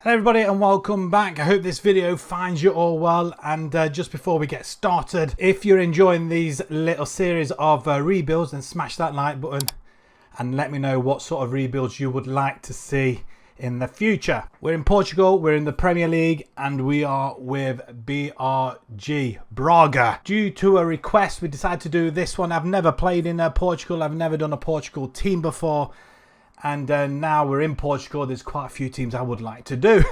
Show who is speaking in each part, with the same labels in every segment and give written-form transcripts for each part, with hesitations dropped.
Speaker 1: Hello everybody and welcome back. I hope this video finds you all well, and just before we get started, if you're enjoying these little series of rebuilds, then smash that like button and let me know what sort of rebuilds you would like to see in the future. We're in Portugal, we're in the Premier League, and we are with Braga. Due to a request, we decided to do this one. I've never played in Portugal, I've never done a Portugal team before. And now we're in Portugal. There's quite a few teams I would like to do.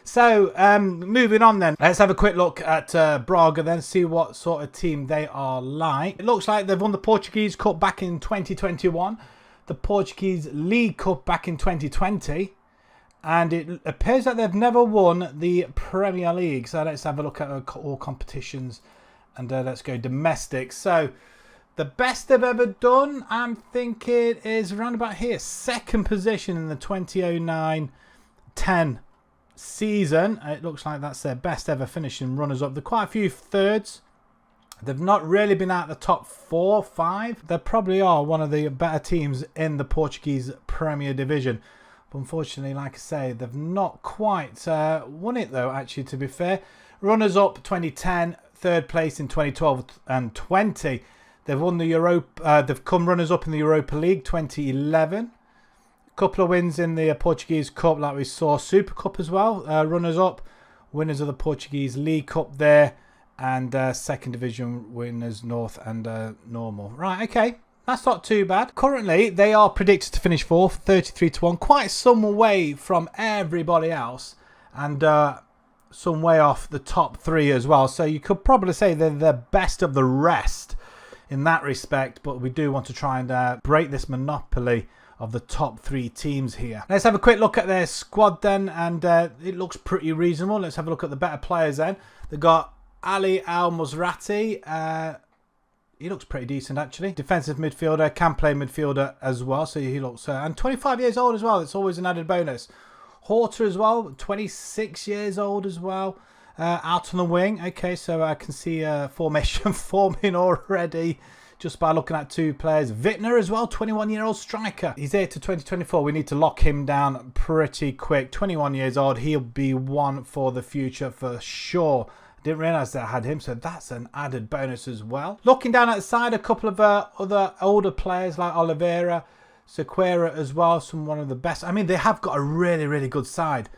Speaker 1: So moving on then. Let's have a quick look at Braga then. See what sort of team they are like. It looks like they've won the Portuguese Cup back in 2021. The Portuguese League Cup back in 2020. And it appears that they've never won the Premier League. So let's have a look at all competitions. And let's go domestic. So the best they've ever done, I'm thinking, is around about here. Second position in the 2009-10 season. It looks like that's their best ever finishing runners-up. There are quite a few thirds. They've not really been out the top 4 or 5. They probably are one of the better teams in the Portuguese Premier Division. But unfortunately, like I say, they've not quite won it though, actually, to be fair. Runners-up 2010, third place in 2012 and 20. They've won the Europa. They've come runners-up in the Europa League 2011. A couple of wins in the Portuguese Cup, like we saw. Super Cup as well. Runners-up, winners of the Portuguese League Cup there, and second division winners North and Normal. Right, okay, that's not too bad. Currently, they are predicted to finish fourth, 33-1, quite some way from everybody else, and some way off the top 3 as well. So you could probably say they're the best of the rest in that respect, but we do want to try and break this monopoly of the top 3 teams here. Let's have a quick look at their squad then, and it looks pretty reasonable. Let's have a look at the better players then. They've got Ali Al-Musrati. He looks pretty decent actually. Defensive midfielder, can play midfielder as well, so he looks and 25 years old as well. It's always an added bonus. Horta as well, 26 years old as well. Out on the wing. Okay, so I can see formation forming already just by looking at 2 players. Wittner as well, 21-year-old striker. He's here to 2024. We need to lock him down pretty quick. 21 years old. He'll be one for the future for sure. I didn't realise that I had him, so that's an added bonus as well. Looking down at the side, a couple of other older players like Oliveira, Sequeira as well. One of the best. I mean, they have got a really, really good side.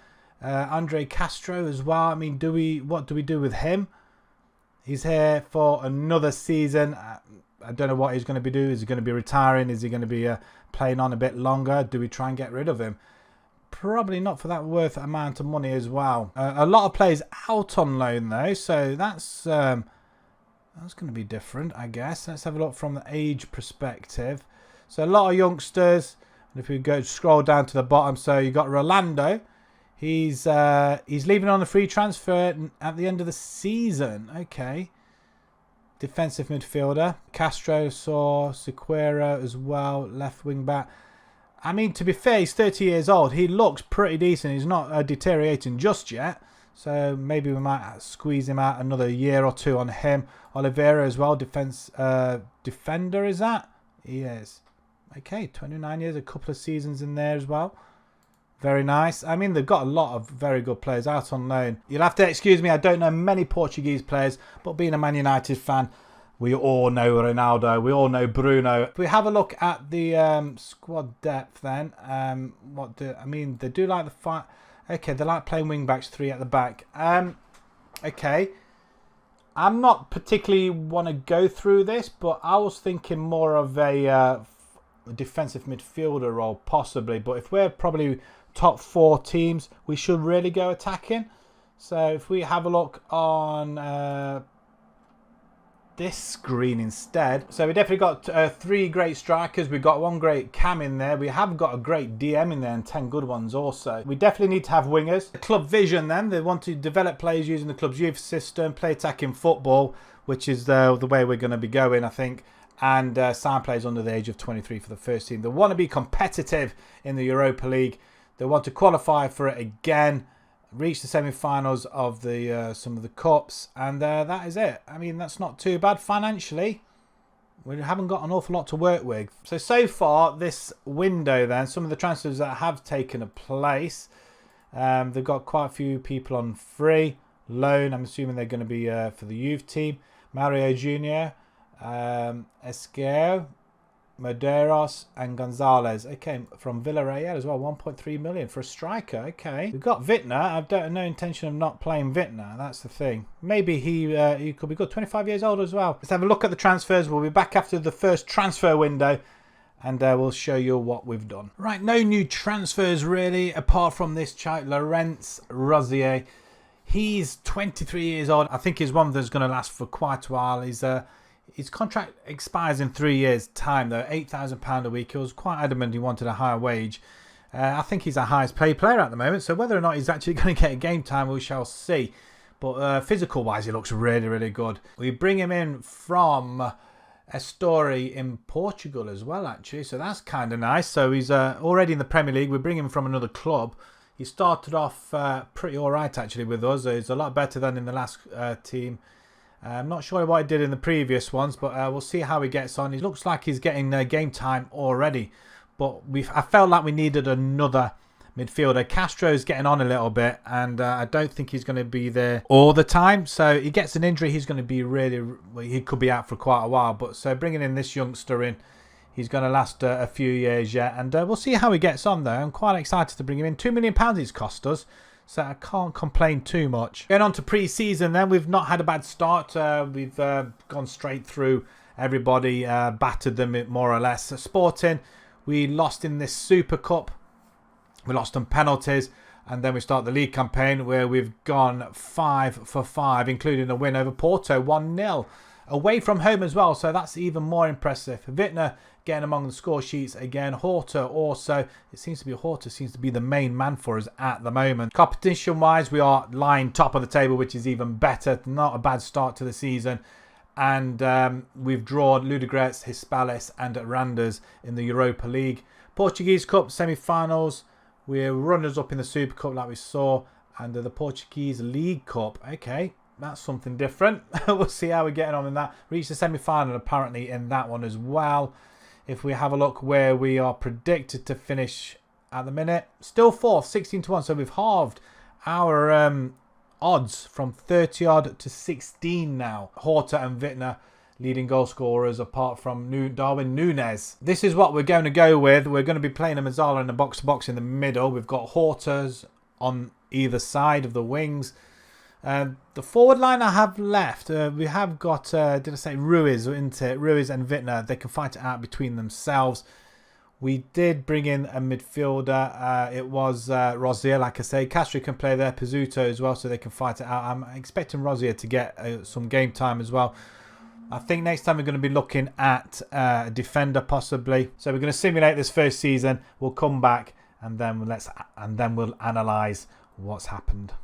Speaker 1: Andre Castro as well. I mean, what do we do with him? He's here for another season. I don't know what he's going to be doing. Is he going to be retiring? Is he going to be playing on a bit longer? Do we try and get rid of him? Probably not for that worth amount of money as well. A lot of players out on loan though, so that's going to be different, I guess. Let's have a look from the age perspective. So a lot of youngsters. And if we go scroll down to the bottom, so you got Rolando. He's leaving on a free transfer at the end of the season. Okay. Defensive midfielder. Castro, saw Sequeira as well. Left wing back. I mean, to be fair, he's 30 years old. He looks pretty decent. He's not deteriorating just yet. So maybe we might squeeze him out another year or 2 on him. Oliveira as well. Defender, is that? He is. Okay, 29 years. A couple of seasons in there as well. Very nice. I mean, they've got a lot of very good players out on loan. You'll have to excuse me, I don't know many Portuguese players, but being a Man United fan, we all know Ronaldo, we all know Bruno. If we have a look at the squad depth then, I mean, they do like the fight. Okay, they like playing wing backs, 3 at the back. Okay. I'm not particularly want to go through this, but I was thinking more of a defensive midfielder role, possibly. But if we're probably top 4 teams, we should really go attacking. So if we have a look on this screen instead. So we definitely got 3 great strikers. We've got 1 great cam in there. We have got a great DM in there and 10 good ones also. We definitely need to have wingers. The club vision then, they want to develop players using the club's youth system, play attacking football, which is the way we're going to be going, I think. And sign players under the age of 23 for the first team. They want to be competitive in the Europa League. They want to qualify for it again, reach the semi-finals of the some of the cups, and that is it. I mean, that's not too bad financially. We haven't got an awful lot to work with. So far, this window then, some of the transfers that have taken place. They've got quite a few people on free loan. I'm assuming they're going to be for the youth team. Mario Jr., Esquero, Medeiros and Gonzalez. Okay, from Villarreal as well. 1.3 million for a striker. Okay. We've got Wittner. I've no intention of not playing Wittner. That's the thing. Maybe he could be good. 25 years old as well. Let's have a look at the transfers. We'll be back after the first transfer window. And we'll show you what we've done. Right, no new transfers really, apart from this child, Laurence Rosier. He's 23 years old. I think he's one that's going to last for quite a while. His contract expires in 3 years' time, though. £8,000 a week. He was quite adamant he wanted a higher wage. I think he's our highest paid player at the moment. So whether or not he's actually going to get a game time, we shall see. But physical-wise, he looks really, really good. We bring him in from a story in Portugal as well, actually, so that's kind of nice. So he's already in the Premier League. We bring him from another club. He started off pretty all right, actually, with us. He's a lot better than in the last team. I'm not sure what he did in the previous ones, but we'll see how he gets on. He looks like he's getting game time already, but I felt like we needed another midfielder. Castro's getting on a little bit, and I don't think he's going to be there all the time. So he gets an injury, he's going to be he could be out for quite a while. But so bringing in this youngster in, he's going to last a few years yet, and we'll see how he gets on though. I'm quite excited to bring him in. £2 million he's cost us, so I can't complain too much. Going on to pre-season then, we've not had a bad start. We've gone straight through everybody, battered them more or less. Sporting, we lost in this Super Cup. We lost on penalties, and then we start the league campaign where we've gone 5 for 5, including a win over Porto, 1-0. Away from home as well, so that's even more impressive. Wittner getting among the score sheets again. Horta also. It seems to be Horta seems to be the main man for us at the moment. Competition-wise, we are lying top of the table, which is even better. Not a bad start to the season. And we've drawn Ludogorets, Hispales and Randers in the Europa League. Portuguese Cup semi-finals. We're runners up in the Super Cup like we saw, and the Portuguese League Cup. Okay, that's something different. We'll see how we're getting on in that. Reached the semi-final apparently in that one as well. If we have a look where we are predicted to finish at the minute, still fourth, 16-1. So we've halved our odds from 30 odd to 16 now. Horta and Wittner leading goal scorers apart from Darwin Núñez. This is what we're going to go with. We're going to be playing a Mazzala in a box-to-box in the middle. We've got Hortas on either side of the wings. The forward line I have left, we have got, did I say Ruiz, isn't it? Ruiz and Wittner, they can fight it out between themselves. We did bring in a midfielder. It was Rosier, like I say. Castro can play there, Pizzuto as well, so they can fight it out. I'm expecting Rosier to get some game time as well. I think next time we're going to be looking at a defender possibly. So we're going to simulate this first season. We'll come back and then we'll analyse what's happened.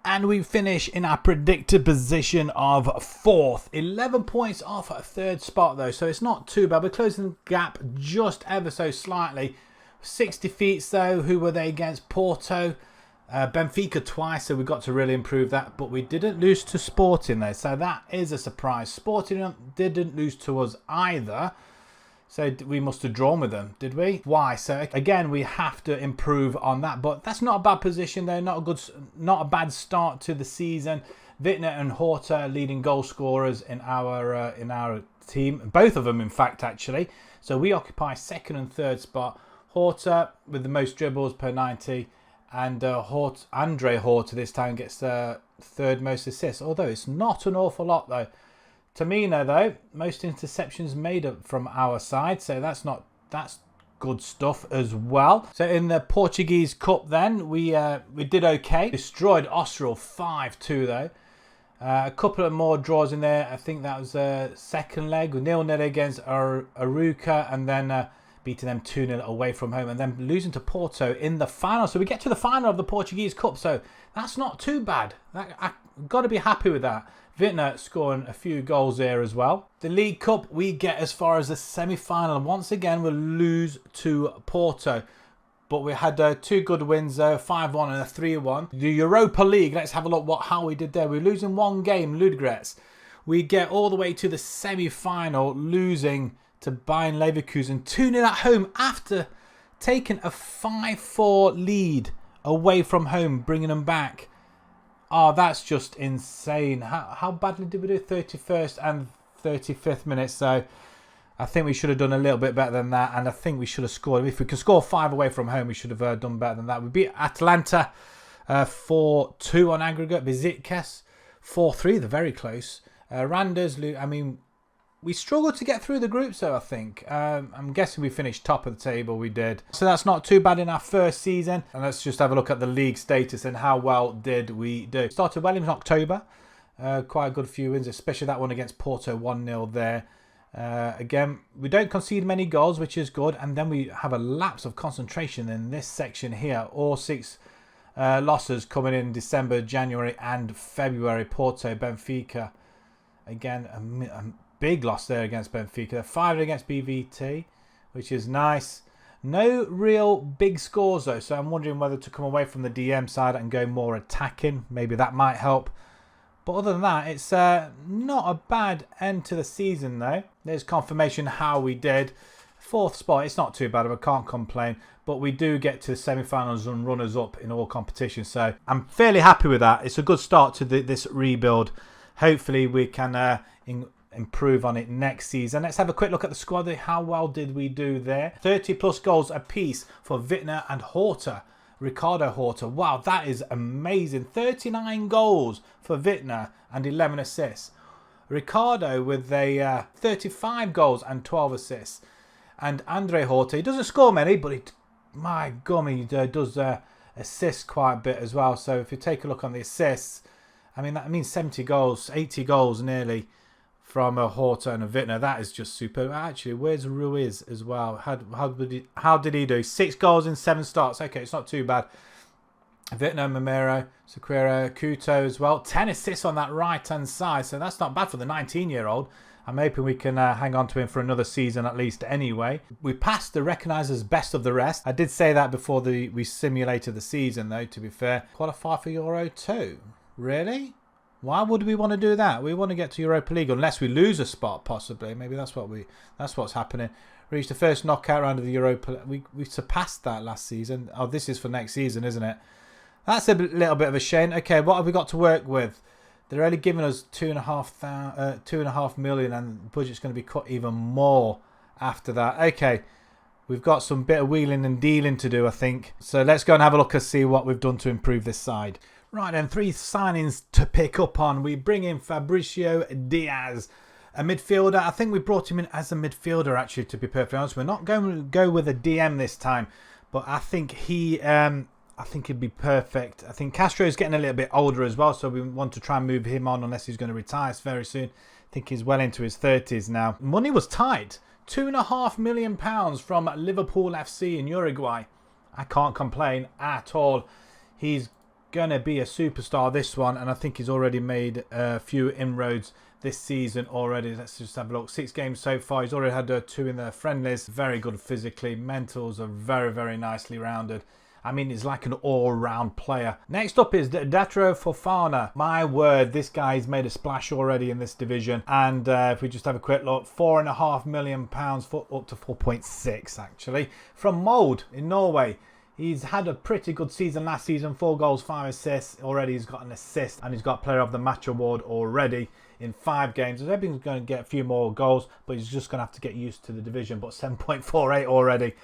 Speaker 1: And we finish in our predicted position of fourth. 11 points off a third spot though, so it's not too bad. We're closing the gap just ever so slightly. 6 defeats though. Who were they against? Porto. Benfica twice, so we got to really improve that, but we didn't lose to Sporting though, so that is a surprise. Sporting didn't lose to us either, so we must have drawn with them, did we? Why? So again, we have to improve on that, but that's not a bad position though. Not a bad start to the season. Wittner and Horta leading goal scorers in our team, both of them in fact actually. So we occupy second and third spot. Horta with the most dribbles per 90. And Andre Horta this time gets the third most assists, although it's not an awful lot though. Tamina though, most interceptions made up from our side, so that's good stuff as well. So in the Portuguese Cup then, we did okay. Destroyed Austral 5-2 though. A couple of more draws in there. I think that was second leg, 0-0 against Aruca, and then beating them 2-0 away from home, and then losing to Porto in the final. So we get to the final of the Portuguese Cup, so that's not too bad. I've got to be happy with that. Wittner scoring a few goals there as well. The League Cup, we get as far as the semi-final, and once again we'll lose to Porto. But we had 2 good wins though, 5-1 and a 3-1. The Europa League, let's have a look how we did there. We're losing 1 game, Ludogorets. We get all the way to the semi-final, losing to Bayern Leverkusen 2-0 at home after taken a 5-4 lead away from home, bringing them back. Oh, that's just insane. How badly did we do? 31st and 35th minutes. So I think we should have done a little bit better than that. And I think we should have scored. If we can score 5 away from home, we should have done better than that. We beat Atalanta 4-2 on aggregate. Besiktas 4-3. They're very close. Randers, I mean, we struggled to get through the groups, though, I think. I'm guessing we finished top of the table. We did. So that's not too bad in our first season. And let's just have a look at the league status and how well did we do. Started well in October. Quite a good few wins, especially that one against Porto, 1-0 there. Again, we don't concede many goals, which is good. And then we have a lapse of concentration in this section here. All 6 losses coming in December, January and February. Porto, Benfica. Again, a big loss there against Benfica. 5 against BVT, which is nice. No real big scores though, so I'm wondering whether to come away from the DM side and go more attacking. Maybe that might help. But other than that, it's not a bad end to the season though. There's confirmation how we did. 4th spot, it's not too bad. I can't complain. But we do get to semi-finals and runners up in all competitions. So I'm fairly happy with that. It's a good start to this rebuild. Hopefully we can improve on it next season. Let's have a quick look at the squad. How well did we do there? 30 plus goals apiece for Wittner and Horta. Ricardo Horta. Wow, that is amazing. 39 goals for Wittner and 11 assists. Ricardo with a 35 goals and 12 assists. And Andre Horta, he doesn't score many, but my gummy, he does assist quite a bit as well. So if you take a look on the assists, I mean, that means 70 goals, 80 goals nearly from a Horta and a Wittner. That is just super. Actually, where's Ruiz as well? How did he do? 6 goals in 7 starts. Okay, it's not too bad. Wittner, Mamero, Sequeira, Couto as well. 10 assists on that right-hand side. So that's not bad for the 19-year-old. I'm hoping we can hang on to him for another season at least anyway. We passed the recognised as best of the rest. I did say that before we simulated the season though, to be fair. Qualify for Euro 2. Really? Why would we want to do that? We want to get to Europa League unless we lose a spot, possibly. Maybe that's what's happening. Reached the first knockout round of the Europa. We surpassed that last season. Oh, this is for next season, isn't it? That's a little bit of a shame. Okay, what have we got to work with? They're only giving us 2.5 million, and the budget's going to be cut even more after that. Okay, we've got some bit of wheeling and dealing to do, I think. So let's go and have a look and see what we've done to improve this side. Right then, 3 signings to pick up on. We bring in Fabricio Diaz, a midfielder. I think we brought him in as a midfielder, actually, to be perfectly honest. We're not going to go with a DM this time, but I think he'd be perfect. I think Castro's getting a little bit older as well, so we want to try and move him on unless he's going to retire very soon. I think he's well into his 30s now. Money was tight. £2.5 million from Liverpool FC in Uruguay. I can't complain at all. He's going to be a superstar, this one, and I think he's already made a few inroads this season already. Let's just have a look. 6 games so far. He's already had 2 in the friendlies. Very good physically. Mentals are very, very nicely rounded. I mean, he's like an all-round player. Next up is Datro Fofana. My word, this guy's made a splash already in this division. And if we just have a quick look, £4.5 million up to 4.6 actually, from Molde in Norway. He's had a pretty good season last season. 4 goals, 5 assists. Already he's got an assist, and he's got Player of the Match award already in 5 games. I was hoping he's going to get a few more goals, but he's just going to have to get used to the division. But 7.48 already.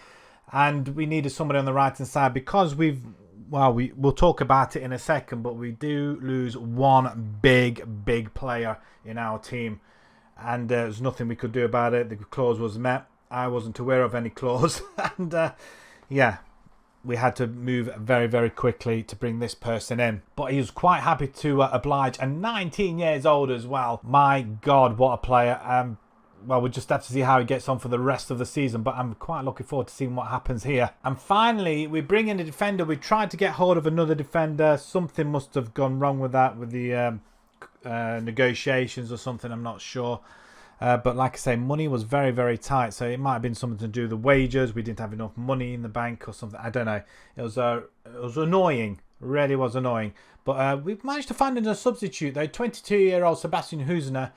Speaker 1: And we needed somebody on the right hand side because we'll talk about it in a second, but we do lose one big player in our team, and there's nothing we could do about it. The clause was met. I wasn't aware of any clause, and yeah, we had to move very, very quickly to bring this person in. But he was quite happy to oblige, and 19 years old as well. My God, what a player. Well, we'll just have to see how he gets on for the rest of the season, but I'm quite looking forward to seeing what happens here. And finally, we bring in a defender. We tried to get hold of another defender. Something must have gone wrong with that, with the negotiations or something. I'm not sure. But like I say, money was very, very tight. So it might have been something to do with the wages. We didn't have enough money in the bank or something. I don't know. It was annoying. Really was annoying. But we've managed to find a substitute, though. 22-year-old Sebastian Husner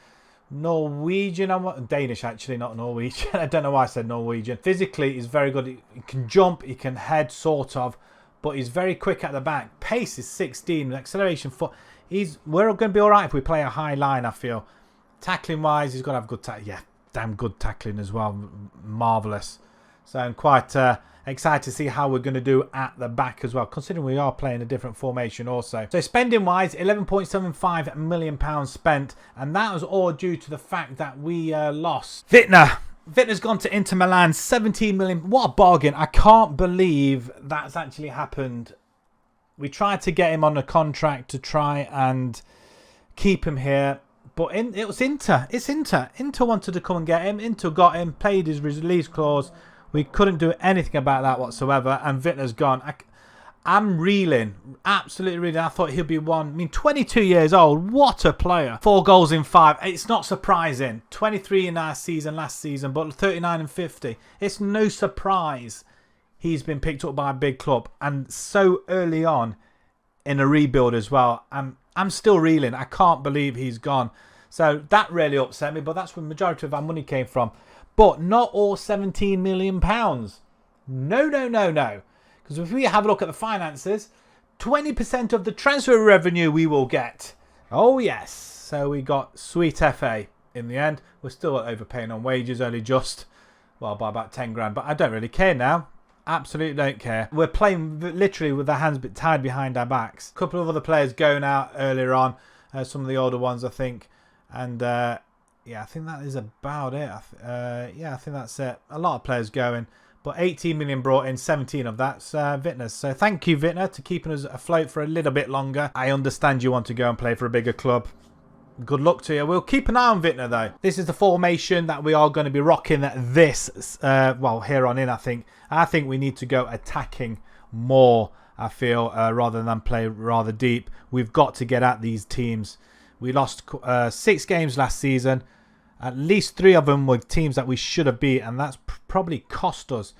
Speaker 1: Norwegian, Danish actually, not Norwegian. I don't know why I said Norwegian. Physically, he's very good. He can jump, he can head, sort of, but he's very quick at the back. Pace is 16, acceleration foot. We're going to be all right if we play a high line, I feel. Tackling wise, he's got to have good tackling. Yeah, damn good tackling as well. Marvellous. So I'm quite excited to see how we're going to do at the back as well, considering we are playing a different formation also. So spending wise, £11.75 million spent, and that was all due to the fact that we lost Wittner. Wittner's gone to Inter Milan, 17 million. What a bargain. I can't believe that's actually happened. We tried to get him on a contract to try and keep him here, but it was Inter. It's Inter. Inter wanted to come and get him. Inter got him, paid his release clause. We couldn't do anything about that whatsoever, and Wittner's gone. I'm reeling, absolutely reeling. I thought he'd be one. I mean, 22 years old, what a player. 4 goals in 5. It's not surprising. 23 in our season, last season, but 39 and 50. It's no surprise he's been picked up by a big club, and so early on in a rebuild as well. I'm still reeling. I can't believe he's gone. So that really upset me, but that's where the majority of our money came from. But not all £17 million. No. Because if we have a look at the finances, 20% of the transfer revenue we will get. Oh, yes. So we got sweet FA in the end. We're still overpaying on wages, only just, well, by about 10 grand. But I don't really care now. Absolutely don't care. We're playing literally with our hands tied behind our backs. A couple of other players going out earlier on. Some of the older ones, I think. And, yeah, I think that is about it. Yeah, I think that's it. A lot of players going. But 18 million brought in, 17 of that's Wittner's. So thank you, Wittner, to keeping us afloat for a little bit longer. I understand you want to go and play for a bigger club. Good luck to you. We'll keep an eye on Wittner, though. This is the formation that we are going to be rocking this, well, here on in, I think. I think we need to go attacking more, I feel, rather than play rather deep. We've got to get at these teams. We lost 6 games last season. At least 3 of them were teams that we should have beat, and that's probably cost us.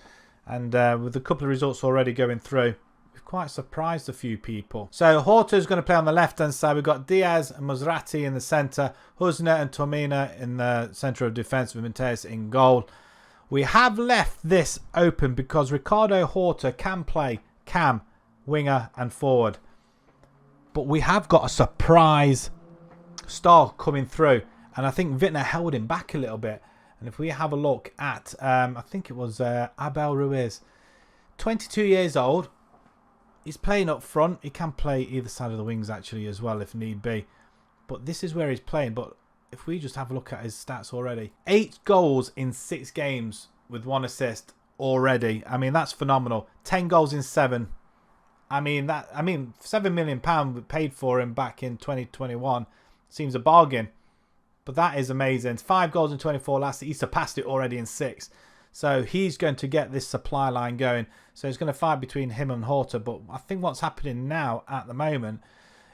Speaker 1: And with a couple of results already going through, we've quite surprised a few people. So Horta's going to play on the left-hand side. We've got Diaz and Musrati in the centre, Husner and Tomina in the centre of defence, with Mateus in goal. We have left this open because Ricardo Horta can play cam, winger and forward. But we have got a surprise star coming through. And I think Wittner held him back a little bit. And if we have a look at, I think it was Abel Ruiz. 22 years old. He's playing up front. He can play either side of the wings actually as well if need be. But this is where he's playing. But if we just have a look at his stats already. 8 goals in 6 games with 1 assist already. I mean, that's phenomenal. 10 goals in 7. I mean, £7 million paid for him back in 2021. Seems a bargain. But that is amazing. 5 goals in 24 last. He surpassed it already in 6. So he's going to get this supply line going. So it's going to fight between him and Horta. But I think what's happening now at the moment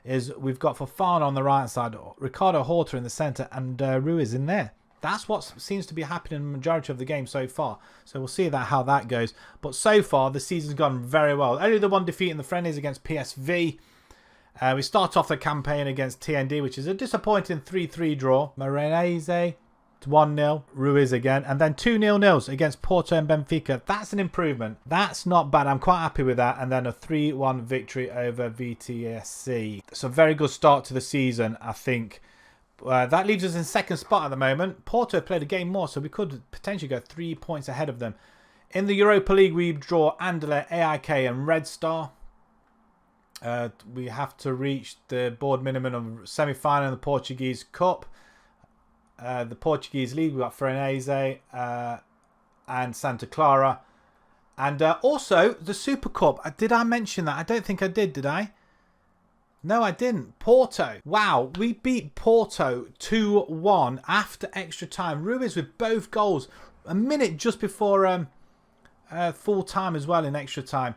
Speaker 1: is we've got Fofana on the right side, Ricardo Horta in the centre, and Ruiz in there. That's what seems to be happening in the majority of the game so far. So we'll see how that goes. But so far, the season's gone very well. Only the one defeat in the friendlies against PSV. We start off the campaign against TND, which is a disappointing 3-3 draw. Morenese 1-0, Ruiz again, and then 2-0 against Porto and Benfica. That's an improvement. That's not bad. I'm quite happy with that. And then a 3-1 victory over VTSC. It's a very good start to the season, I think. That leaves us in second spot at the moment. Porto played a game more, so we could potentially go 3 points ahead of them. In the Europa League, we draw Anderlecht, AIK and Red Star. We have to reach the board minimum of semi-final in the Portuguese Cup. The Portuguese League, we've got Frenese and Santa Clara. And also the Super Cup. Did I mention that? I don't think I did I? No, I didn't. Porto. Wow, we beat Porto 2-1 after extra time. Ruiz with both goals. A minute just before full time as well in extra time.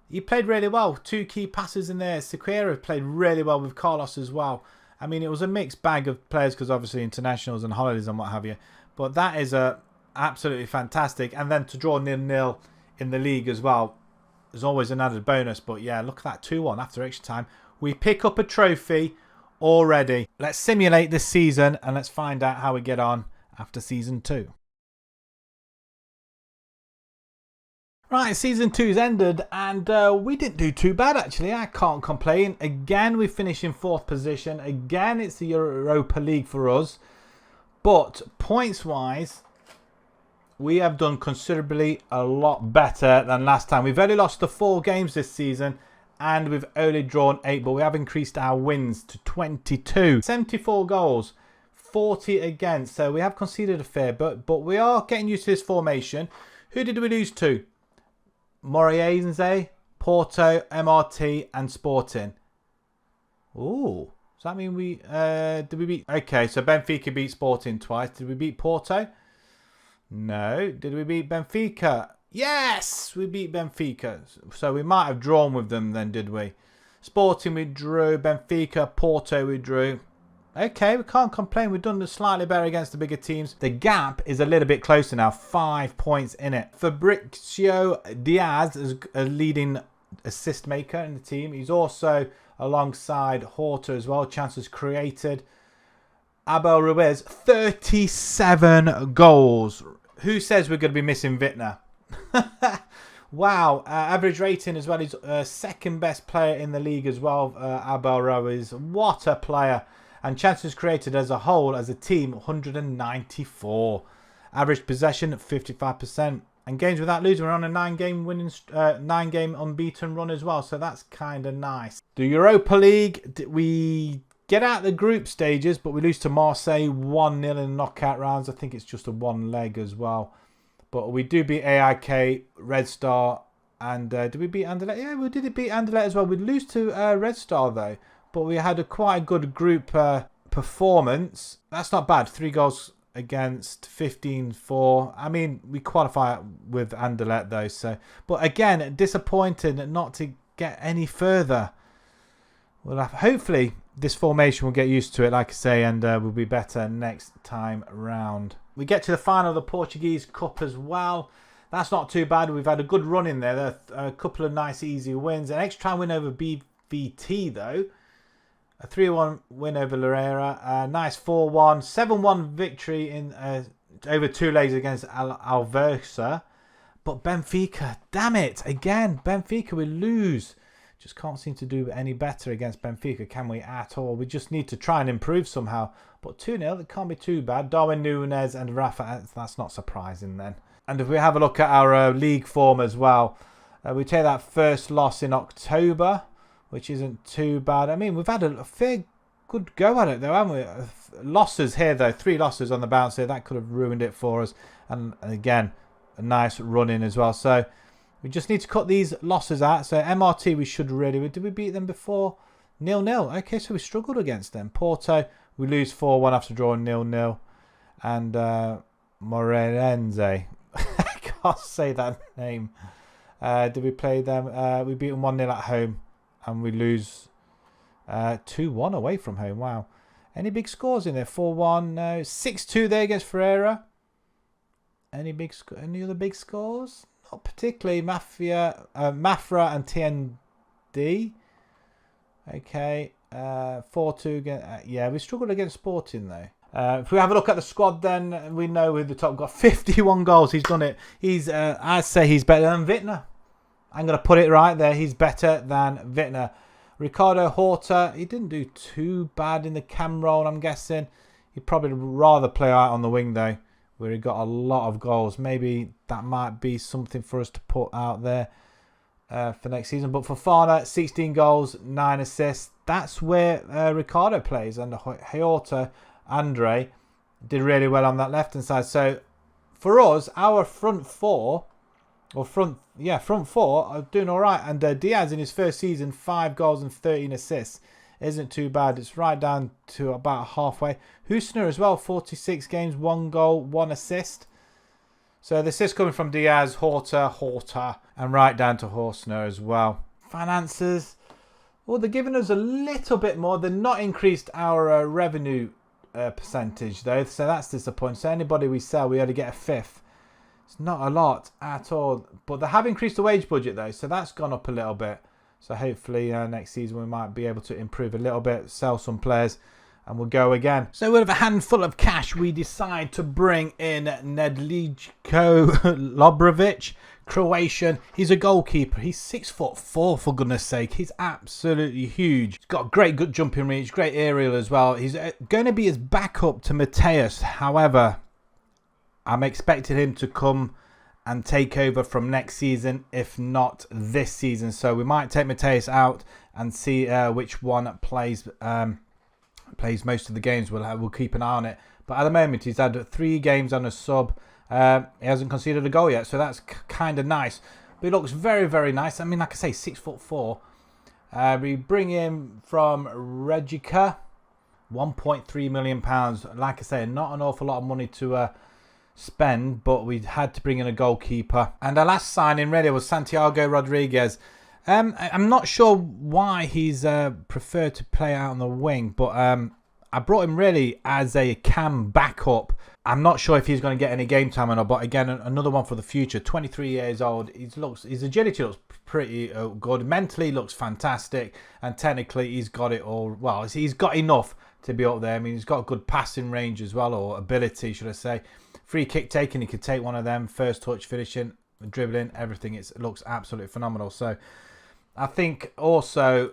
Speaker 1: He played really well. 2 key passes in there. Sequeira played really well with Carlos as well. I mean, it was a mixed bag of players because obviously internationals and holidays and what have you. But that is absolutely fantastic. And then to draw 0-0 in the league as well is always an added bonus. But yeah, look at that 2-1 after extra time. We pick up a trophy already. Let's simulate this season and let's find out how we get on after season 2. Right, season 2's ended and we didn't do too bad actually. I can't complain. Again, we finished in 4th position. Again, it's the Europa League for us. But points wise, we have done considerably a lot better than last time. We've only lost the 4 games this season and we've only drawn 8, but we have increased our wins to 22. 74 goals, 40 against. So we have conceded a fair bit, but we are getting used to this formation. Who did we lose to? Moreirense, Porto, MRT and Sporting. Ooh, does that mean we did we beat? Okay, so Benfica beat Sporting twice. Did we beat Porto? No. Did we beat Benfica? Yes, we beat Benfica. So we might have drawn with them then, did we? Sporting we drew, Benfica, Porto we drew. Okay, we can't complain. We've done slightly better against the bigger teams. The gap is a little bit closer now. 5 points in it. Fabrizio Diaz is a leading assist maker in the team. He's also alongside Horta as well. Chances created. Abel Ruiz, 37 goals. Who says we're going to be missing Wittner? Wow. Average rating as well. He's second best player in the league as well. Abel Ruiz. What a player. And chances created as a whole, as a team, 194. Average possession, 55%. And games without losing, we're on a 9-game unbeaten run as well. So that's kind of nice. The Europa League, we get out the group stages, but we lose to Marseille 1-0 in knockout rounds. I think it's just a 1 leg as well. But we do beat AIK, Red Star, and did we beat Anderlecht? Yeah, we did beat Anderlecht as well. We lose to Red Star though. But we had a quite good group performance. That's not bad. 3 goals against, 15-4. I mean, we qualify with Anderlecht though. So, but again, disappointed not to get any further. Well, hopefully this formation will get used to it, like I say, and will be better next time round. We get to the final of the Portuguese Cup as well. That's not too bad. We've had a good run in there. There are a couple of nice, easy wins. An extra win over BVT though. A 3-1 win over Lorera. A nice 4-1. 7-1 victory in over 2 legs against Alversa. But Benfica, damn it. Again, Benfica, we lose. Just can't seem to do any better against Benfica, can we, at all? We just need to try and improve somehow. But 2-0, it can't be too bad. Darwin Núñez and Rafa, that's not surprising then. And if we have a look at our league form as well, we take that first loss in October, which isn't too bad. I mean, we've had a fair good go at it though, haven't we? Losses here though, 3 losses on the bounce here. That could have ruined it for us. And again, a nice run in as well. So we just need to cut these losses out. So MRT we should really... Did we beat them before? 0-0. Okay, so we struggled against them. Porto, we lose 4-1 after drawing 0-0. And Moreirense. I can't say that name. Did we play them? We beat them 1-0 at home. And we lose 2-1 away from home. Wow. Any big scores in there? 4-1. No. 6-2 there against Ferreira. Any other big scores? Not particularly. Mafra and TND. Okay. 4-2 against... yeah, we struggled against Sporting though. If we have a look at the squad then, we know who the top got. 51 goals. He's done it. I'd say he's better than Wittner. I'm going to put it right there. He's better than Wittner. Ricardo Horta, he didn't do too bad in the cam role, I'm guessing. He'd probably rather play out on the wing, though, where he got a lot of goals. Maybe that might be something for us to put out there for next season. But for Fofana, 16 goals, 9 assists. That's where Ricardo plays. And Horta, Andre, did really well on that left-hand side. So, for us, our front four... front four are doing all right. And Diaz in his first season, 5 goals and 13 assists. Isn't too bad. It's right down to about halfway. Husner as well, 46 games, 1 goal, 1 assist. So the assist coming from Diaz, Horta, and right down to Husner as well. Finances. Well, they're giving us a little bit more. They've not increased our revenue percentage, though. So that's disappointing. So anybody we sell, we only get a fifth. It's not a lot at all. But they have increased the wage budget, though. So that's gone up a little bit. So hopefully next season we might be able to improve a little bit, sell some players, and we'll go again. So with a handful of cash, we decide to bring in Nedljko Lobrovic, Croatian. He's a goalkeeper. He's 6'4", for goodness sake. He's absolutely huge. He's got great good jumping reach, great aerial as well. He's going to be his backup to Mateus. However, I'm expecting him to come and take over from next season, if not this season. So we might take Mateus out and see which one plays most of the games. We'll keep an eye on it. But at the moment, he's had 3 games on a sub. He hasn't conceded a goal yet, so that's kind of nice. But he looks very, very nice. I mean, like I say, 6'4". We bring him from Rijeka, £1.3 million. Like I say, not an awful lot of money to spend, but we had to bring in a goalkeeper. And our last signing really was Santiago Rodriguez. I'm not sure why he's preferred to play out on the wing, but I brought him really as a cam backup. I'm not sure if he's going to get any game time or not, but again, another one for the future. 23 years old. His agility looks pretty good. Mentally looks fantastic, and technically he's got it all. Well, he's got enough to be up there. I mean, he's got good passing range as well, or ability, should I say. Free kick taking, he could take one of them. First touch, finishing, dribbling, everything. It looks absolutely phenomenal. So I think also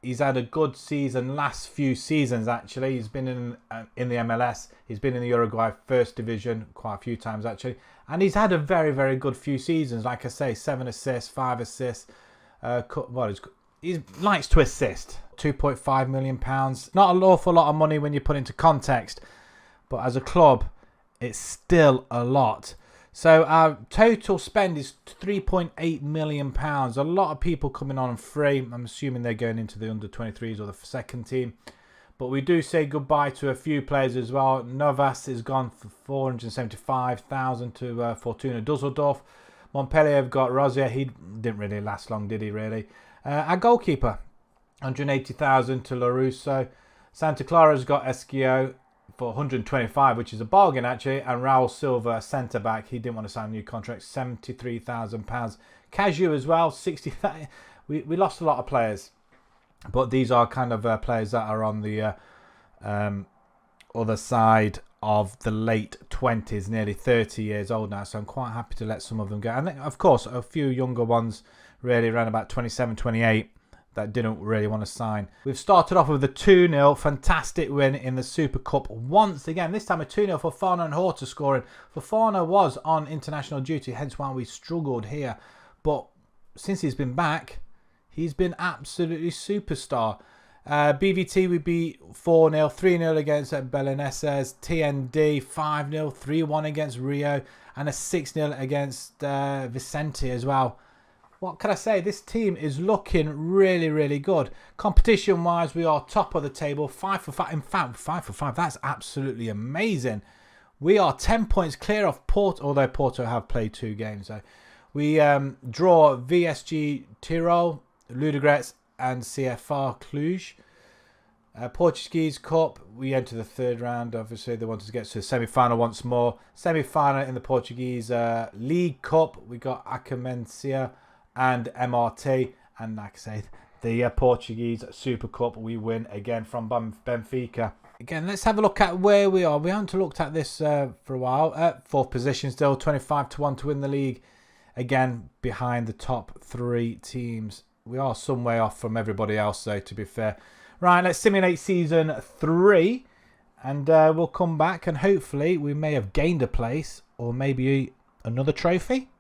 Speaker 1: he's had a good season last few seasons, actually. He's been in the MLS. He's been in the Uruguay First Division quite a few times, actually. And he's had a very, very good few seasons. Like I say, 7 assists, 5 assists. He likes to assist. £2.5 million. Not an awful lot of money when you put into context. But as a club, it's still a lot. So our total spend is £3.8 million. A lot of people coming on free. I'm assuming they're going into the under-23s or the second team. But we do say goodbye to a few players as well. Novas is gone for £475,000 to Fortuna Dusseldorf. Montpellier have got Rosier. He didn't really last long, did he, really? Our goalkeeper, £180,000 to LaRusso. Santa Clara's got Esquio for £125,000, which is a bargain, actually. And Raul Silva, centre-back, he didn't want to sign a new contract, £73,000. Cashew as well, £60,000. We lost a lot of players. But these are kind of players that are on the other side of the late 20s, nearly 30 years old now. So I'm quite happy to let some of them go. And then, of course, a few younger ones, really around about 27, 28, that didn't really want to sign. We've started off with a 2-0. Fantastic win in the Super Cup once again. This time a 2-0 for Fofana and Horta scoring. Fofana was on international duty, hence why we struggled here. But since he's been back, he's been absolutely superstar. BVT we beat 4-0, 3-0 against Belenenses, TND 5-0, 3-1 against Rio, and a 6-0 against Vicente as well. What can I say? This team is looking really, really good. Competition-wise, we are top of the table, 5 for 5. In fact, 5 for 5. That's absolutely amazing. We are 10 points clear of Porto, although Porto have played 2 games. So we draw VSG Tirol, Ludogorets, and CFR Cluj. Portuguese Cup, we enter the 3rd round. Obviously, they wanted to get to the semi-final once more. Semi-final in the Portuguese League Cup. We got Acamencia and MRT. And like I say, the Portuguese Super Cup, we win again from Benfica. Again, let's have a look at where we are. We haven't looked at this for a while. 4th position still, 25-1 to win the league. Again, behind the top 3 teams. We are some way off from everybody else, though, to be fair. Right, let's simulate season 3. And we'll come back and hopefully we may have gained a place or maybe another trophy.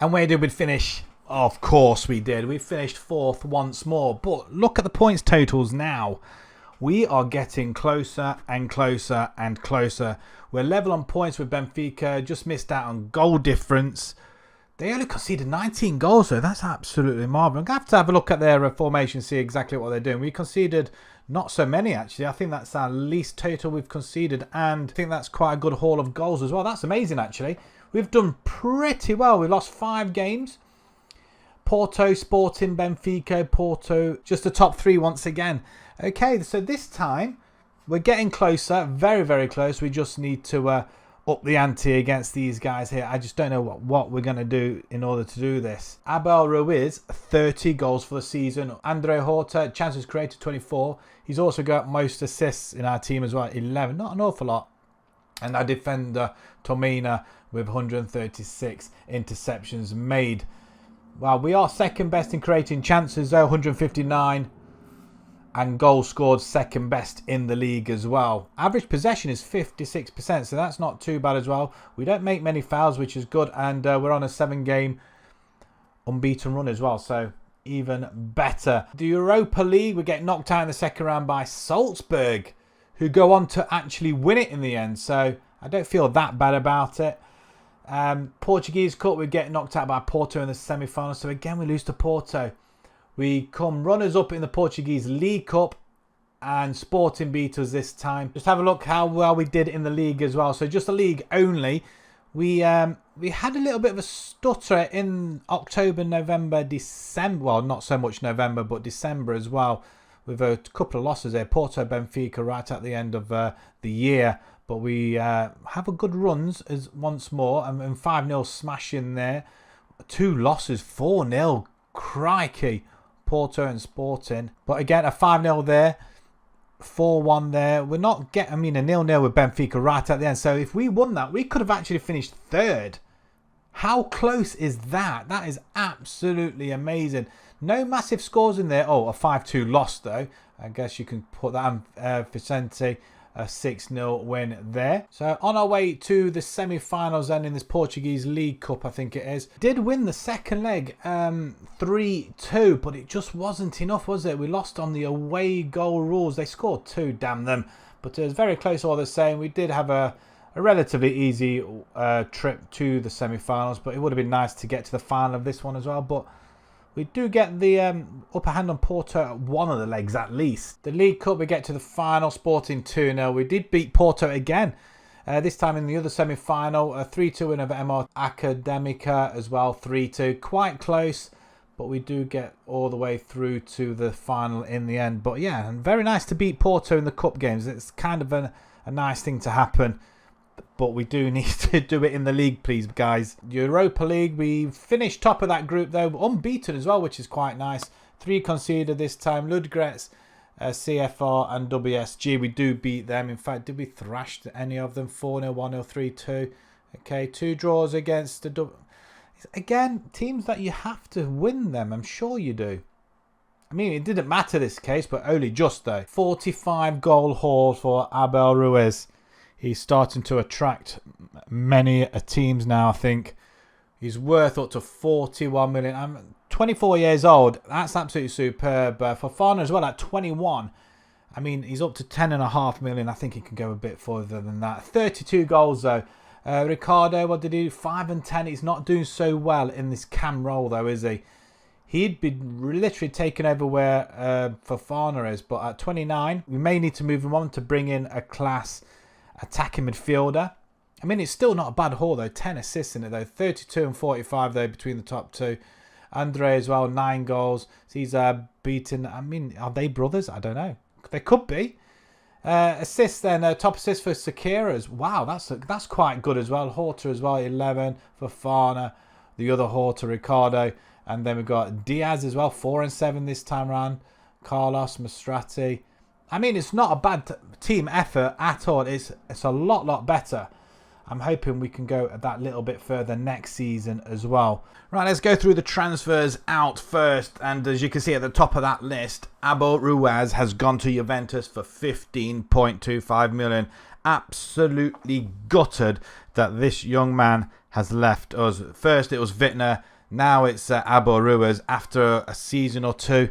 Speaker 1: And where did we finish? Of course we did. We finished 4th once more. But look at the points totals now. We are getting closer and closer and closer. We're level on points with Benfica. Just missed out on goal difference. They only conceded 19 goals, though. That's absolutely marvellous. I'm going to have a look at their formation, see exactly what they're doing. We conceded not so many, actually. I think that's our least total we've conceded, and I think that's quite a good haul of goals as well. That's amazing, actually. We've done pretty well. We lost 5 games. Porto, Sporting, Benfica, Porto. Just the top 3 once again. Okay, so this time we're getting closer. Very, very close. We just need to up the ante against these guys here. I just don't know what we're going to do in order to do this. Abel Ruiz, 30 goals for the season. Andre Horta, chances created, 24. He's also got most assists in our team as well, 11. Not an awful lot. And our defender, Tomina, with 136 interceptions made. Well, we are second best in creating chances though, 159. And goals scored, second best in the league as well. Average possession is 56%, so that's not too bad as well. We don't make many fouls, which is good. And we're on a 7-game unbeaten run as well, so even better. The Europa League, we get knocked out in the second round by Salzburg, who go on to actually win it in the end. So I don't feel that bad about it. Portuguese Cup, we get knocked out by Porto in the semi-final. So again, we lose to Porto. We come runners up in the Portuguese League Cup, and Sporting beat us this time. Just have a look how well we did in the league as well. So just the league only. We had a little bit of a stutter in October, November, December. Well, not so much November, but December as well. With a couple of losses there. Porto, Benfica right at the end of the year. But we have a good runs as once more. And 5-0 smashing there. 2 losses, 4-0. Crikey. Porto and Sporting. But again, a 5-0 there. 4-1 there. We're not getting, a 0-0 with Benfica right at the end. So if we won that, we could have actually finished third. How close is that? That is absolutely amazing. No massive scores in there. Oh, a 5-2 loss though. I guess you can put that on Vicente. A 6-0 win there. So on our way to the semi-finals then in this Portuguese League Cup, I think it is. Did win the second leg 3-2, but it just wasn't enough, was it? We lost on the away goal rules. They scored 2, damn them. But it was very close all the same. We did have a relatively easy trip to the semi-finals, but it would have been nice to get to the final of this one as well. But we do get the upper hand on Porto at one of the legs at least. The League Cup, we get to the final, Sporting 2-0. We did beat Porto again, this time in the other semi-final. A 3-2 win over MR Academica as well, 3-2. Quite close, but we do get all the way through to the final in the end. But yeah, and very nice to beat Porto in the Cup games. It's kind of a nice thing to happen. But we do need to do it in the league, please, guys. Europa League, we finished top of that group, though. Unbeaten as well, which is quite nice. 3 conceded this time. Ludogorets, CFR and WSG. We do beat them. In fact, did we thrash any of them? 4-0, 1-0, 3-2. Okay, 2 draws against the... Again, teams that you have to win them. I'm sure you do. I mean, it didn't matter this case, but only just, though. 45 goal haul for Abel Ruiz. He's starting to attract many teams now, I think. He's worth up to 41 million. I'm 24 years old. That's absolutely superb. For Fana as well, at 21. I mean, he's up to 10.5 million. I think he can go a bit further than that. 32 goals, though. Ricardo, what did he do? 5 and 10. He's not doing so well in this cam role, though, is he? He'd be literally taken over where Fofana is. But at 29, we may need to move him on to bring in a class attacking midfielder. I mean, it's still not a bad haul though. 10 assists in it though. 32 and 45 though between the top 2. Andre as well, 9 goals. So he's beaten. I mean, are they brothers? I don't know. They could be. Assists then. Top assist for Sakiras. Wow, that's quite good as well. Horta as well, 11 for Fana. The other Horta, Ricardo. And then we've got Diaz as well, 4 and 7 this time around. Carlos, Mastrati. I mean, it's not a bad team effort at all. It's a lot better. I'm hoping we can go that little bit further next season as well. Right, let's go through the transfers out first. And as you can see at the top of that list, Abel Ruiz has gone to Juventus for 15.25 million. Absolutely gutted that this young man has left us. First it was Wittner, now it's Abel Ruiz after a season or 2.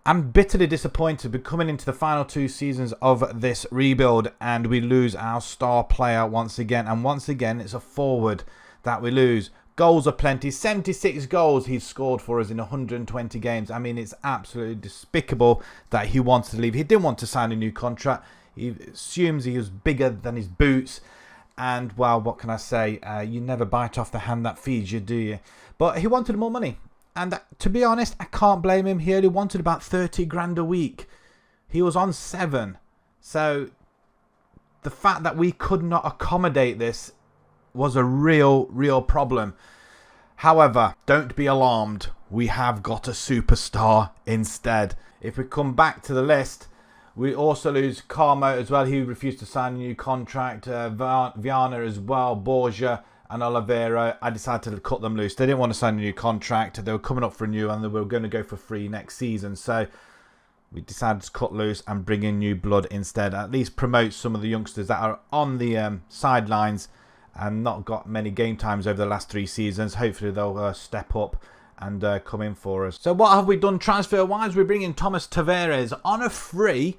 Speaker 1: I'm bitterly disappointed. We're coming into the final 2 seasons of this rebuild and we lose our star player once again. And once again, it's a forward that we lose. Goals are plenty. 76 goals he's scored for us in 120 games. I mean, it's absolutely despicable that he wanted to leave. He didn't want to sign a new contract. He assumes he was bigger than his boots. And, well, what can I say? You never bite off the hand that feeds you, do you? But he wanted more money. And to be honest, I can't blame him. He only wanted about 30 grand a week. He was on 7. So the fact that we could not accommodate this was a real problem. However, don't be alarmed. We have got a superstar instead. If we come back to the list, we also lose Carmo as well. He refused to sign a new contract. Viana as well, Borgia and Oliveira. I decided to cut them loose. They didn't want to sign a new contract. They were coming up for a new and they were going to go for free next season. So we decided to cut loose and bring in new blood instead. At least promote some of the youngsters that are on the sidelines and not got many game times over the last 3 seasons. Hopefully they'll step up and come in for us. So what have we done transfer-wise? We're bringing Thomas Tavares on a free.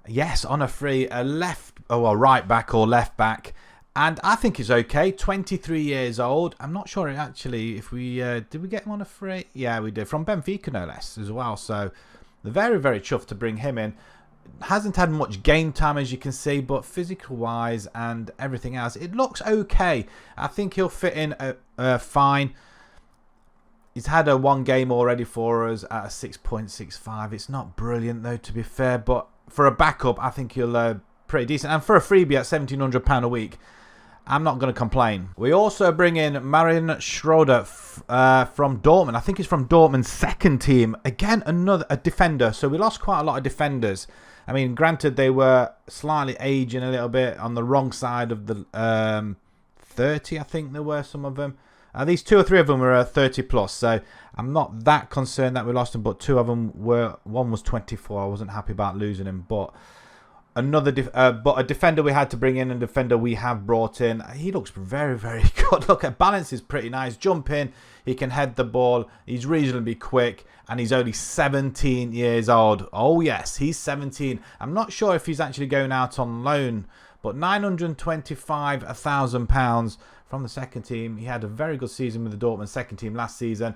Speaker 1: Yes, on a free. A right back or left back. And I think he's okay. 23 years old. I'm not sure actually if we... did we get him on a free? Yeah, we did. From Benfica, no less, as well. So very, very chuffed to bring him in. Hasn't had much game time, as you can see, but physical-wise and everything else, it looks okay. I think he'll fit in fine. He's had a 1 game already for us at a 6.65. It's not brilliant, though, to be fair, but for a backup, I think he'll pretty decent. And for a freebie at £1,700 a week, I'm not going to complain. We also bring in Marian Schroeder from Dortmund. I think he's from Dortmund's second team. Again, a defender. So we lost quite a lot of defenders. I mean, granted, they were slightly aging a little bit on the wrong side of the 30, I think there were some of them. At least 2 or 3 of them were 30 plus, so I'm not that concerned that we lost them, but 2 of them were, one was 24. I wasn't happy about losing him, but a defender we had to bring in, and a defender we have brought in. He looks very, very good. Look, at balance is pretty nice. Jump in, he can head the ball. He's reasonably quick, and he's only 17 years old. Oh yes, he's 17. I'm not sure if he's actually going out on loan, but £925,000 from the second team. He had a very good season with the Dortmund second team last season.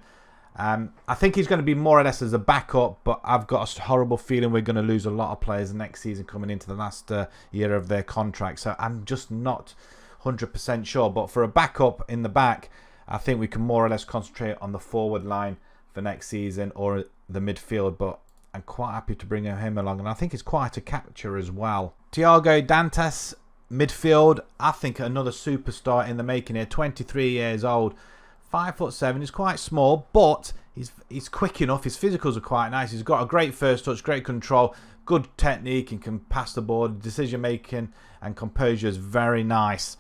Speaker 1: I think he's going to be more or less as a backup, but I've got a horrible feeling we're going to lose a lot of players next season coming into the last year of their contract. So I'm just not 100% sure. But for a backup in the back, I think we can more or less concentrate on the forward line for next season or the midfield. But I'm quite happy to bring him along, and I think it's quite a capture as well. Thiago Dantas, midfield. I think another superstar in the making here. 23 years old. 5'7", he's quite small, but he's quick enough. His physicals are quite nice. He's got a great first touch, great control, good technique, and can pass the ball. Decision making and composure is very nice.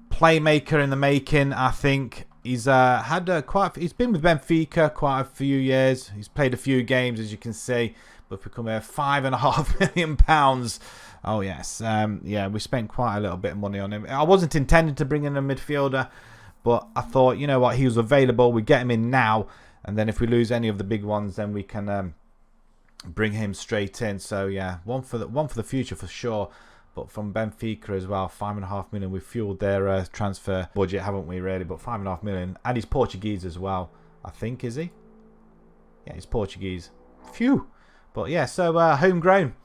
Speaker 1: Playmaker in the making, I think. He's he's been with Benfica quite a few years. He's played a few games, as you can see, but become £5.5 million. Oh yes, yeah, we spent quite a little bit of money on him. I wasn't intending to bring in a midfielder, but I thought, you know what, he was available. We get him in now, and then if we lose any of the big ones, then we can bring him straight in. So yeah, one for the future for sure. But from Benfica as well, £5.5 million. We've fueled their transfer budget, haven't we? Really, but £5.5 million, and he's Portuguese as well. I think, is he? Yeah, he's Portuguese. Phew. But yeah, so homegrown.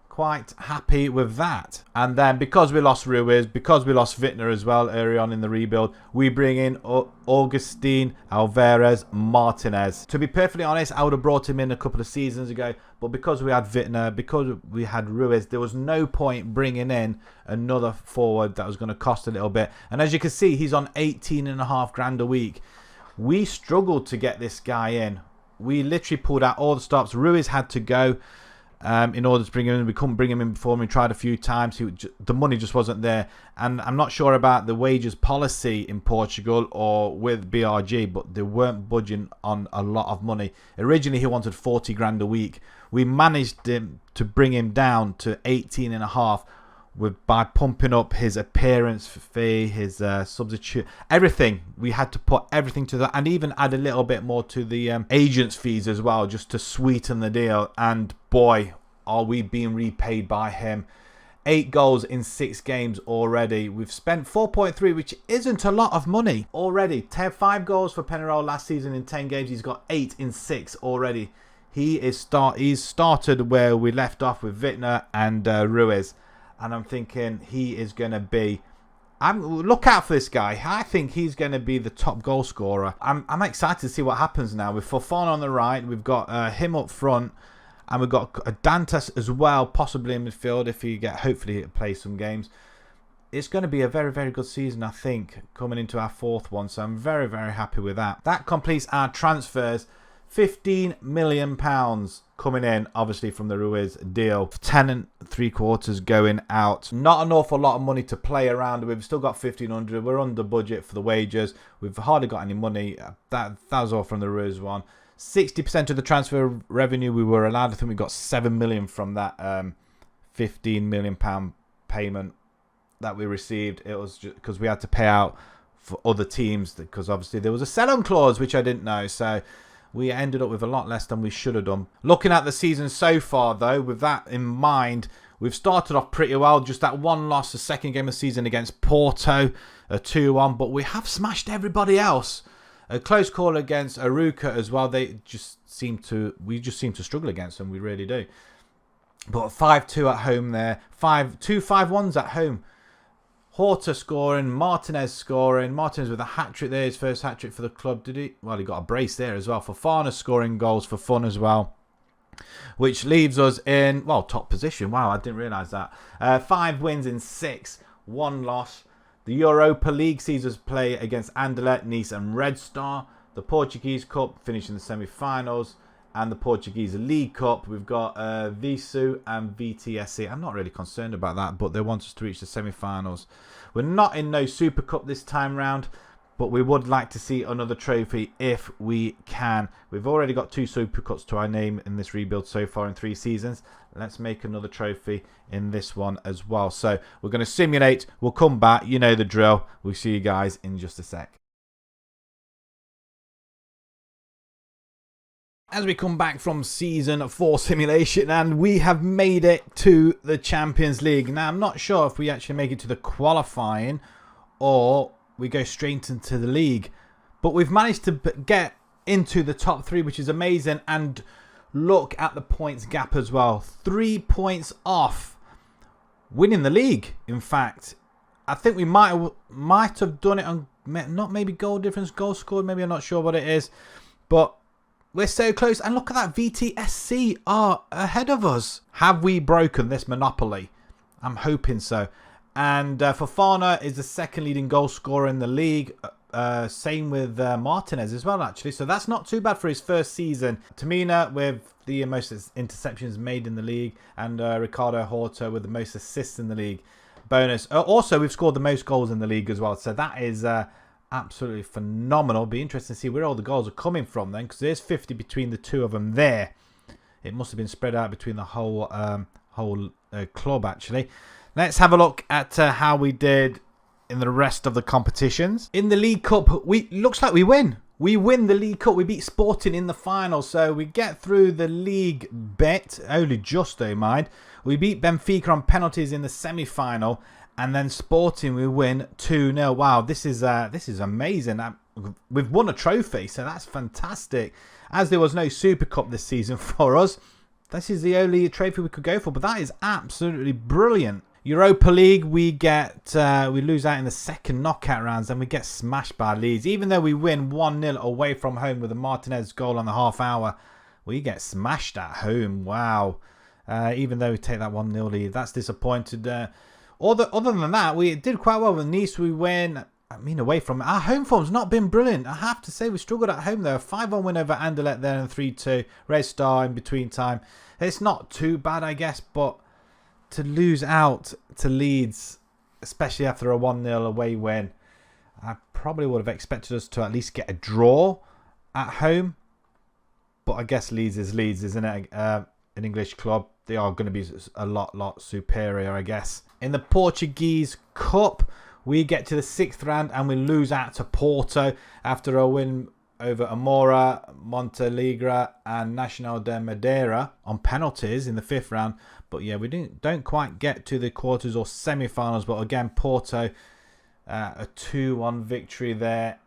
Speaker 1: Quite happy with that. And then because we lost Ruiz, because we lost Wittner as well early on in the rebuild, we bring in Augustin Alvarez Martinez. To be perfectly honest, I would have brought him in a couple of seasons ago, but because we had Wittner, because we had Ruiz, there was no point bringing in another forward that was going to cost a little bit. And as you can see, he's on 18.5 grand a week. We struggled to get this guy in. We literally pulled out all the stops. Ruiz had to go. In order to bring him in, we couldn't bring him in before. We tried a few times. The money just wasn't there, and I'm not sure about the wages policy in Portugal or with BRG, but they weren't budging on a lot of money. Originally, he wanted 40 grand a week. We managed to bring him down to 18.5 by pumping up his appearance fee, his substitute, everything. We had to put everything to that, and even add a little bit more to the agents' fees as well, just to sweeten the deal. And boy, are we being repaid by him. 8 goals in 6 games already. We've spent 4.3, which isn't a lot of money already. 5 goals for Penarol last season in 10 games. He's got 8 in 6 already. He's started where we left off with Wittner and Ruiz. And I'm thinking he is going to be... look out for this guy. I think he's going to be the top goal scorer. I'm excited to see what happens now. With Fofana on the right, we've got him up front, and we've got a Dantas as well, possibly in midfield if he hopefully he'll play some games. it's going to be a very, very good season, I think, coming into our 4th one. So I'm very, very happy with that. That completes our transfers. £15 million coming in, obviously, from the Ruiz deal. 10 3/4 going out. Not an awful lot of money to play around. We've still got 1,500. We're under budget for the wages. We've hardly got any money. That was all from the Ruiz one. 60% of the transfer revenue we were allowed. I think we got 7 million from that £15 million payment that we received. It was just because we had to pay out for other teams, because obviously there was a sell-on clause, which I didn't know. So we ended up with a lot less than we should have done. Looking at the season so far, though, with that in mind, we've started off pretty well. Just that one loss, the second game of the season against Porto, a 2-1. But we have smashed everybody else. A close call against Aruca as well. We just seem to struggle against them. We really do. But 5-2 at home there. 2 5-1s at home. Horta scoring, Martinez scoring. Martinez with a hat-trick there, his first hat-trick for the club. Did he? Well, he got a brace there as well. Fofana scoring goals for fun as well. Which leaves us in, well, top position. Wow, I didn't realise that. 5 wins in 6, 1 loss. The Europa League sees us play against Anderlecht, Nice and Red Star. The Portuguese Cup finishing the semi-finals. And the Portuguese League Cup, we've got Visu and VTSC. I'm not really concerned about that, but they want us to reach the semi-finals. We're not in no Super Cup this time round, but we would like to see another trophy if we can. We've already got 2 Super Cups to our name in this rebuild so far in 3 seasons. Let's make another trophy in this one as well. So we're going to simulate. We'll come back. You know the drill. We'll see you guys in just a sec. As we come back from Season 4 simulation, and we have made it to the Champions League. Now, I'm not sure if we actually make it to the qualifying or we go straight into the league. But we've managed to get into the top 3, which is amazing. And look at the points gap as well. 3 points off winning the league, in fact. I think we might have done it on, not maybe goal difference, goal scored. Maybe, I'm not sure what it is. But we're so close. And look at that. VTSC are ahead of us. Have we broken this monopoly? I'm hoping so. And Fofana is the second leading goal scorer in the league. Same with Martinez as well, actually. So that's not too bad for his first season. Tamina with the most interceptions made in the league. And Ricardo Horta with the most assists in the league. Bonus. Also, we've scored the most goals in the league as well. So that is absolutely phenomenal. Be interesting to see where all the goals are coming from then, because there's 50 between the 2 of them there. It must have been spread out between the whole club, actually. Let's have a look at how we did in the rest of the competitions. In the League Cup, looks like we win. We win the League Cup. We beat Sporting in the final, so we get through the league bit. Only just, don't mind. We beat Benfica on penalties in the semi-final. And then Sporting, we win 2-0. Wow, this is amazing. We've won a trophy, so that's fantastic. As there was no Super Cup this season for us, this is the only trophy we could go for. But that is absolutely brilliant. Europa League, we lose out in the second knockout rounds, and we get smashed by Leeds. Even though we win 1-0 away from home with a Martinez goal on the half hour, we get smashed at home. Wow. Even though we take that 1-0 lead, that's disappointed. Other than that, we did quite well with Nice. We win. I mean, away from our home form's not been brilliant. I have to say, we struggled at home though. A 5-1 win over Anderlecht there and 3-2. Red Star in between time. It's not too bad, I guess, but to lose out to Leeds, especially after a 1-0 away win, I probably would have expected us to at least get a draw at home. But I guess Leeds is Leeds, isn't it? An English club. They are going to be a lot superior, I guess. In the Portuguese Cup, we get to the 6th round and we lose out to Porto after a win over Amora, Montalegre and Nacional de Madeira on penalties in the 5th round. But yeah, we don't quite get to the quarters or semi-finals. But again, Porto, a 2-1 victory there.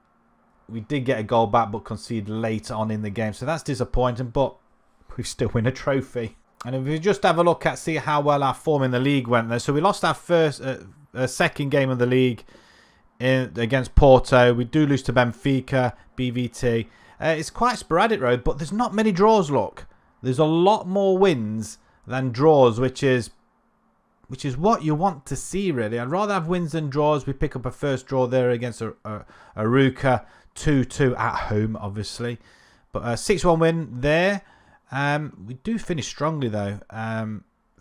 Speaker 1: We did get a goal back but conceded later on in the game. So that's disappointing, but we still win a trophy. And if we just have a look at see how well our form in the league went there. So we lost our second game of the league against Porto. We do lose to Benfica, BVT. It's quite sporadic, road, but there's not many draws, look. There's a lot more wins than draws, which is which is what you want to see, really. I'd rather have wins than draws. We pick up a first draw there against Aruca, 2-2 at home, obviously. But 6-1 win there. We do finish strongly, though.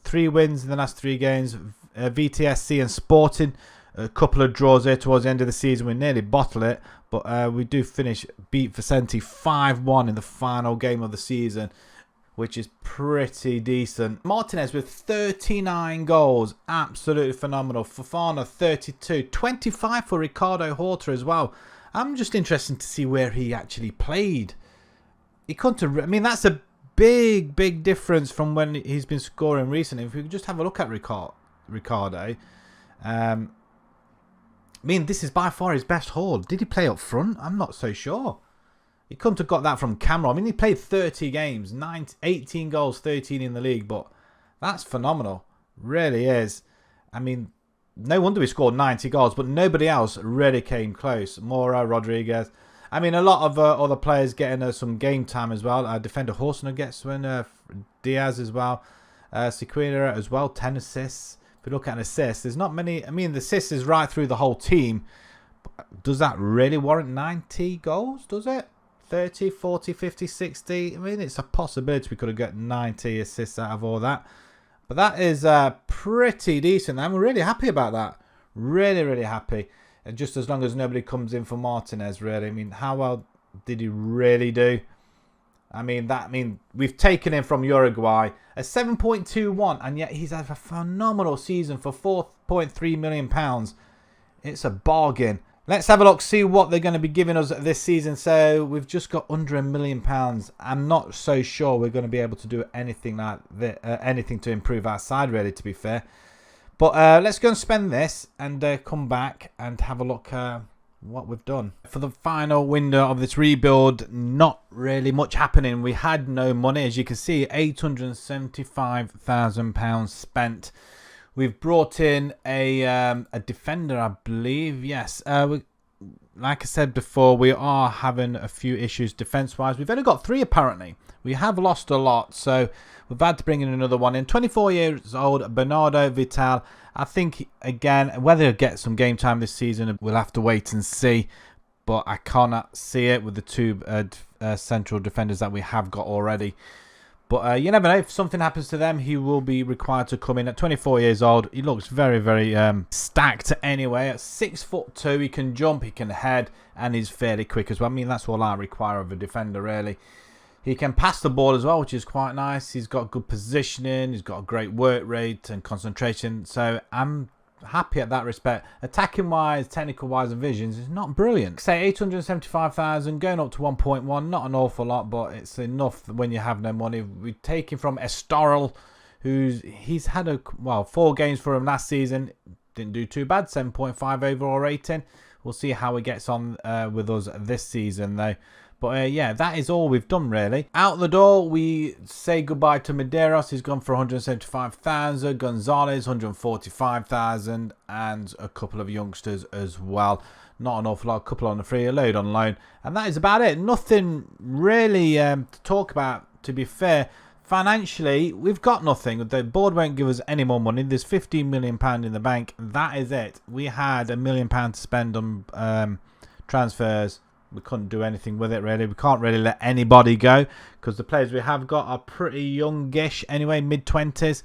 Speaker 1: 3 wins in the last 3 games. VTSC and Sporting, a couple of draws there towards the end of the season. We nearly bottle it, but we do finish beat Vicente 5-1 in the final game of the season, which is pretty decent. Martinez with 39 goals. Absolutely phenomenal. Fofana 32. 25 for Ricardo Horta as well. I'm just interested to see where he actually played. He couldn't have, I mean, that's a big difference from when he's been scoring recently. If we could just have a look at Ricardo. I mean, this is by far his best haul. Did he play up front? I'm not so sure. He couldn't have got that from camera. I mean, he played 30 games, 18 goals, 13 in the league, but that's phenomenal. Really is. I mean, no wonder he scored 90 goals, but nobody else really came close. Mora, Rodriguez. I mean, a lot of other players getting some game time as well. Defender Horsner gets one. Diaz as well. Sequeira as well, 10 assists. If you look at an assist, there's not many. I mean, the assist is right through the whole team. Does that really warrant 90 goals? Does it? 30, 40, 50, 60. I mean, it's a possibility we could have got 90 assists out of all that. But that is pretty decent. I'm really happy about that. Really happy. And just as long as nobody comes in for Martinez, really. I mean, how well did he really do? I mean, we've taken him from Uruguay. A 7.21, and yet he's had a phenomenal season for £4.3 million. It's a bargain. Let's have a look, see what they're going to be giving us this season. So we've just got under £1 million. I'm not so sure we're going to be able to do anything like that, anything to improve our side, really, to be fair. But let's go and spend this and come back and have a look what we've done. For the final window of this rebuild, not really much happening. We had no money, as you can see, £875,000 spent. We've brought in a defender, I believe. Yes, like I said before, we are having a few issues defence-wise. We've only got 3 apparently. We have lost a lot, so we've had to bring in another one in. 24 years old, Bernardo Vital. I think, again, whether he'll get some game time this season, we'll have to wait and see. But I cannot see it with the 2 central defenders that we have got already. But you never know. If something happens to them, he will be required to come in at 24 years old. He looks very stacked anyway. At 6'2", he can jump, he can head, and he's fairly quick as well. I mean, that's all I require of a defender, really. He can pass the ball as well, which is quite nice. He's got good positioning. He's got a great work rate and concentration. So I'm happy at that respect. Attacking-wise, technical-wise, and visions is not brilliant. Say 875,000, going up to 1.1. Not an awful lot, but it's enough when you have no money. We take him from Estoril, he's had 4 games for him last season. Didn't do too bad. 7.5 overall rating. We'll see how he gets on with us this season, though. But yeah, that is all we've done, really. Out the door, we say goodbye to Medeiros. He's gone for 175,000. Gonzalez, 145,000. And a couple of youngsters as well. Not an awful lot. A couple on the free, a load on loan. And that is about it. Nothing really to talk about, to be fair. Financially, we've got nothing. The board won't give us any more money. There's £15 million in the bank. That is it. We had £1 million to spend on transfers. We couldn't do anything with it, really. We can't really let anybody go because the players we have got are pretty youngish anyway, mid-20s.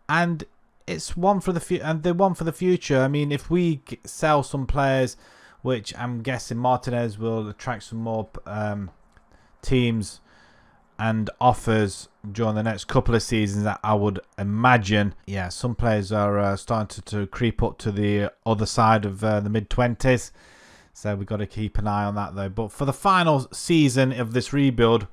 Speaker 1: And it's one for the and they're one for the future. I mean, if we sell some players, which I'm guessing Martinez will attract some more teams and offers during the next couple of seasons, that I would imagine. Yeah, some players are starting to creep up to the other side of the mid-20s. So we've got to keep an eye on that, though. But for the final season of this rebuild,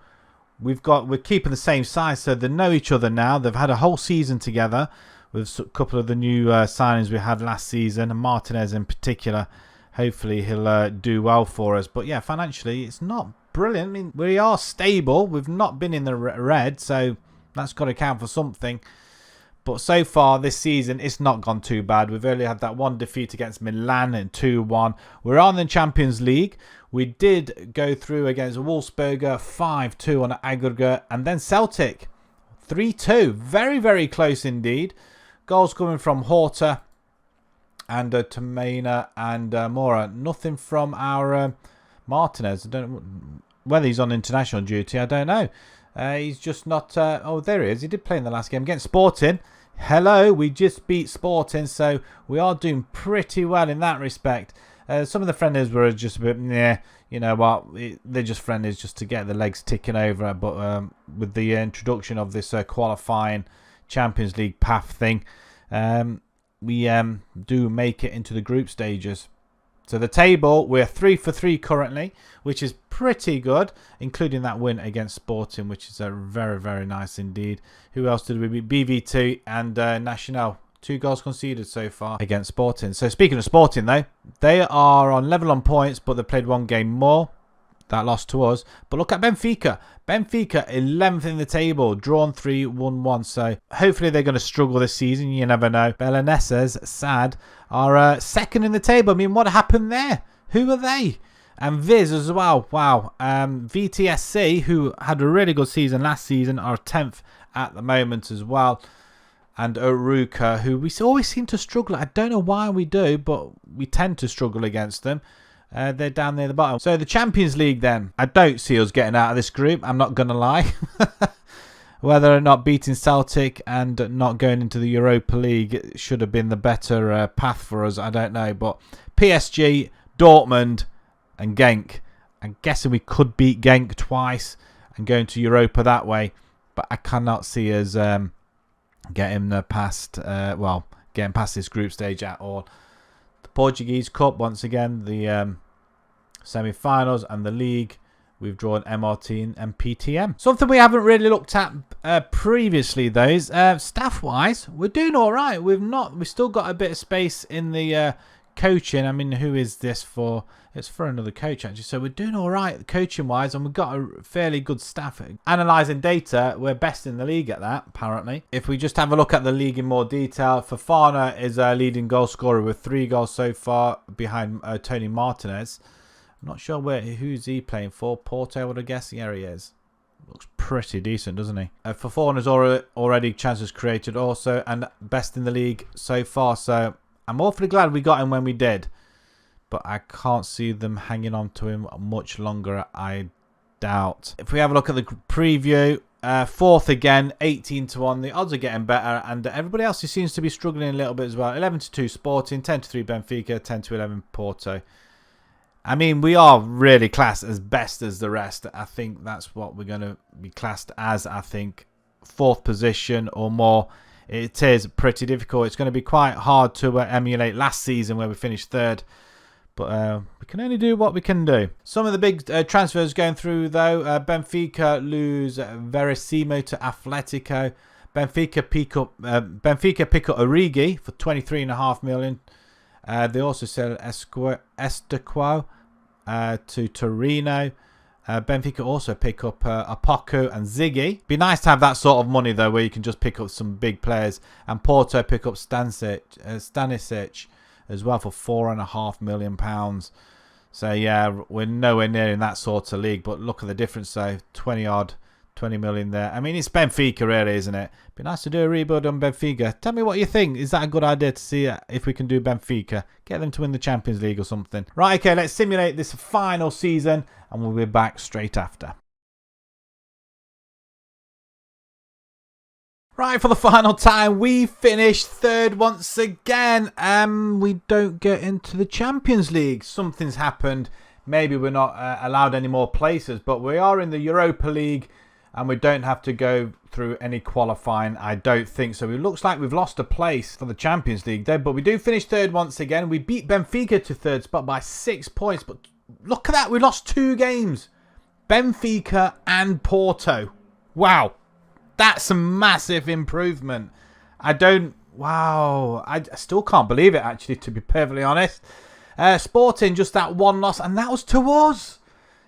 Speaker 1: we're keeping the same size. So they know each other now. They've had a whole season together with a couple of the new signings we had last season. And Martinez in particular. Hopefully he'll do well for us. But yeah, financially, it's not brilliant. I mean, we are stable. We've not been in the red. So that's got to count for something. But so far this season, it's not gone too bad. We've only had that 1 defeat against Milan and 2-1. We're on the Champions League. We did go through against Wolfsberger 5-2 on aggregate. And then Celtic 3-2. Very close indeed. Goals coming from Horta and Tomena and Mora. Nothing from our Martinez. I don't know whether he's on international duty. I don't know. He's just not... oh, there he is. He did play in the last game against Sporting. Hello, we just beat Sporting, so we are doing pretty well in that respect. Some of the friendlies were just a bit, yeah, you know what, they're just friendlies just to get the legs ticking over. But with the introduction of this qualifying Champions League path thing, we do make it into the group stages. So the table, we're 3 for 3 currently, which is pretty good, including that win against Sporting, which is very, very nice indeed. Who else did we beat? BV2 and Nacional. 2 goals conceded so far against Sporting. So speaking of Sporting, though, they are on level on points, but they played 1 game more. That lost to us. But look at Benfica. Benfica 11th in the table, drawn 3, won 1. So hopefully they're going to struggle this season. You never know. Belenenses, sad, are second in the table. I mean, what happened there? Who are they? And Viz as well. Wow. VTSC, who had a really good season last season, are 10th at the moment as well. And Oruka, who we always seem to struggle. I don't know why we do, but we tend to struggle against them. They're down near the bottom. So the Champions League then. I don't see us getting out of this group. I'm not going to lie. Whether or not beating Celtic and not going into the Europa League should have been the better path for us. I don't know. But PSG, Dortmund and Genk. I'm guessing we could beat Genk twice and go into Europa that way. But I cannot see us getting past this group stage at all. The Portuguese Cup, once again, the semi-finals and the league, we've drawn MRT and PTM. Something we haven't really looked at previously, though, is staff-wise, we're doing all right. We've still got a bit of space in the coaching. I mean, who is this for? It's for another coach, actually. So we're doing all right coaching-wise, and we've got a fairly good staff. Analysing data, we're best in the league at that, apparently. If we just have a look at the league in more detail, Fofana is our leading goal scorer with 3 goals so far behind Tony Martinez. I'm not sure who's he playing for. Porto, I would have guessed. Yeah, he is. Looks pretty decent, doesn't he? Fofana's already chances created also, and best in the league so far. So I'm awfully glad we got him when we did. But I can't see them hanging on to him much longer, I doubt. If we have a look at the preview, 4th again, 18-1. The odds are getting better, and everybody else seems to be struggling a little bit as well. 11-2 Sporting, 10-3 Benfica, 10-11 Porto. I mean, we are really classed as best as the rest. I think that's what we're going to be classed as, I think. 4th position or more. It is pretty difficult. It's going to be quite hard to emulate last season where we finished 3rd. But we can only do what we can do. Some of the big transfers going through, though. Benfica lose Verissimo to Atletico. Benfica pick up Origi for 23.5 million. They also sell Estequo to Torino. Benfica also pick up Apoku and Ziggy. Be nice to have that sort of money, though, where you can just pick up some big players. And Porto pick up Stanisic as well for £4.5 million. So yeah, we're nowhere near in that sort of league. But look at the difference, though. 20 million there. I mean, it's Benfica, really, isn't it? Be nice to do a rebuild on Benfica. Tell me what you think. Is that a good idea to see if we can do Benfica? Get them to win the Champions League or something. Right, okay, let's simulate this final season, and we'll be back straight after. Right, for the final time, we finished 3rd once again. We don't get into the Champions League. Something's happened. Maybe we're not allowed any more places, but we are in the Europa League, and we don't have to go through any qualifying, I don't think. So it looks like we've lost a place for the Champions League there, but we do finish 3rd once again. We beat Benfica to 3rd spot by 6 points, but look at that. We lost 2 games. Benfica and Porto. Wow. That's a massive improvement. I still can't believe it, actually, to be perfectly honest. Sporting, just that 1 loss, and that was to us.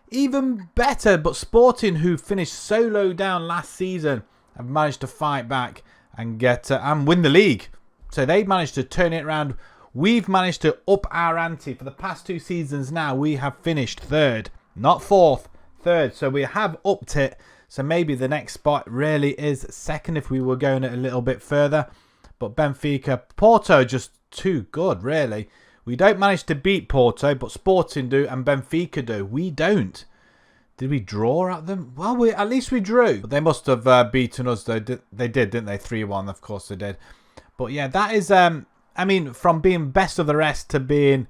Speaker 1: Even better, but Sporting, who finished so low down last season, have managed to fight back and get and win the league. So they managed to turn it around. We've managed to up our ante. For the past 2 seasons now, we have finished 3rd. Not 4th, 3rd. So we have upped it. So maybe the next spot really is 2nd if we were going it a little bit further. But Benfica, Porto just too good, really. We don't manage to beat Porto, but Sporting do and Benfica do. We don't. Did we draw at them? Well, at least we drew. But they must have beaten us, though. They did, didn't they? 3-1, of course they did. But yeah, that is, I mean, from being best of the rest to being,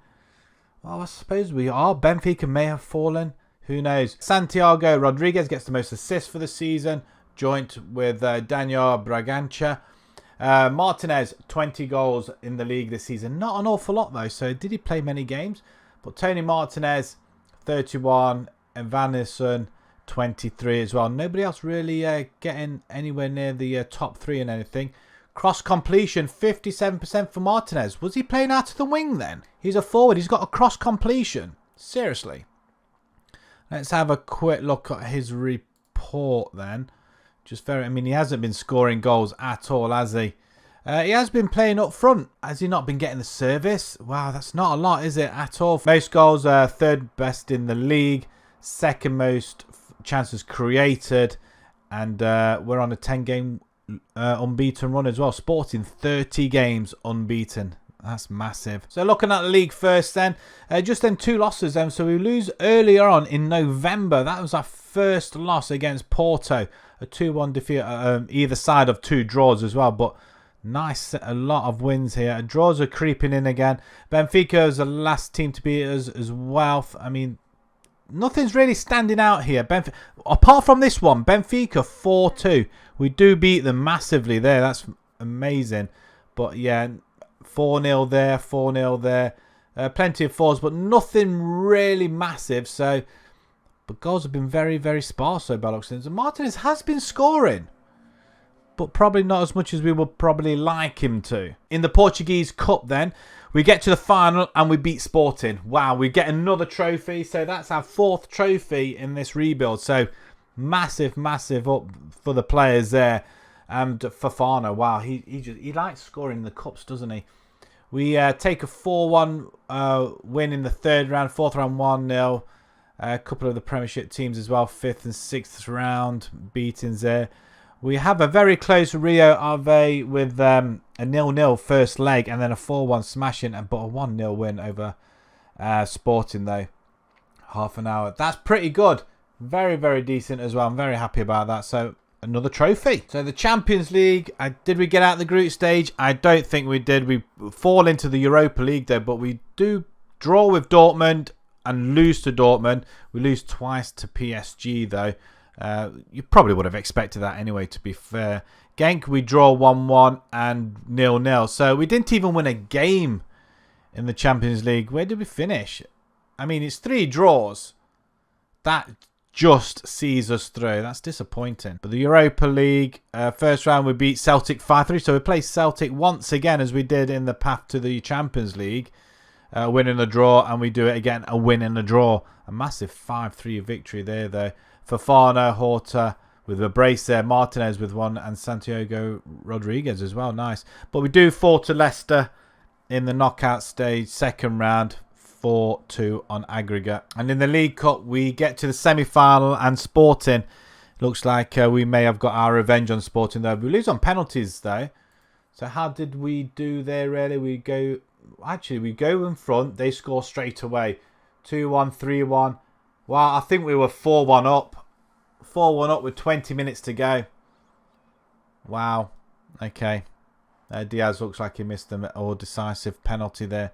Speaker 1: well, I suppose we are. Benfica may have fallen. Who knows? Santiago Rodriguez gets the most assists for the season, joint with Daniel Bragança. Martinez, 20 goals in the league this season. Not an awful lot, though. So did he play many games? But Tony Martinez, 31. And Van Nistelrooy, 23 as well. Nobody else really getting anywhere near the top 3 in anything. Cross completion, 57% for Martinez. Was he playing out of the wing then? He's a forward. He's got a cross completion. Seriously. Let's have a quick look at his report then. I mean, he hasn't been scoring goals at all, has he? He has been playing up front. Has he not been getting the service? Wow, that's not a lot, is it, at all? Most goals, third best in the league. Second most chances created, and we're on a 10-game unbeaten run as well. Sporting 30 games unbeaten. That's massive. So looking at the league first then, just then 2 losses then. So we lose earlier on in November. That was our first loss against Porto. A 2-1 defeat either side of 2 draws as well. But nice, a lot of wins here. Draws are creeping in again. Benfica is the last team to beat us as well. I mean, nothing's really standing out here. Apart from this one, Benfica 4-2. We do beat them massively there. That's amazing. But yeah, 4-0 there, 4-0 there. Plenty of 4s, but nothing really massive. So, but goals have been very, very sparse so by looks of things. And Martinez has been scoring, but probably not as much as we would probably like him to. In the Portuguese Cup then, we get to the final and we beat Sporting. Wow, we get another trophy. So that's our 4th trophy in this rebuild. So massive, massive up for the players there. And Fofana, wow, he likes scoring in the cups, doesn't he? We take a 4-1 win in the 3rd round, 4th round 1-0. A couple of the Premiership teams as well, 5th and 6th round beatings there. We have a very close Rio Ave with a 0-0 first leg and then a 4-1 smashing, but a 1-0 win over Sporting though. Half an hour. That's pretty good. Very, very decent as well. I'm very happy about that. So another trophy. So the Champions League, did we get out the group stage? I don't think we did. We fall into the Europa League though, but we do draw with Dortmund and lose to Dortmund. We lose twice to PSG though. You probably would have expected that anyway, to be fair. Genk, we draw 1-1 and 0-0. So we didn't even win a game in the Champions League. Where did we finish? I mean, it's 3 draws. That just sees us through. That's disappointing. But the Europa League, first round we beat Celtic 5-3. So we play Celtic once again as we did in the path to the Champions League. Win and a draw, and we do it again, a win and a draw. A massive 5-3 victory there though. Fofana, Horta with a brace there, Martinez with one, and Santiago Rodriguez as well. Nice. But we do fall to Leicester in the knockout stage, 2nd round, 4-2 on aggregate. And in the League Cup, we get to the semi-final, and Sporting, looks like we may have got our revenge on Sporting though. We lose on penalties though. So how did we do there really? We go in front, they score straight away. 2-1, 3-1. Wow, I think we were 4-1 up. 4-1 up with 20 minutes to go. Wow. Okay. Diaz looks like he missed an decisive penalty there.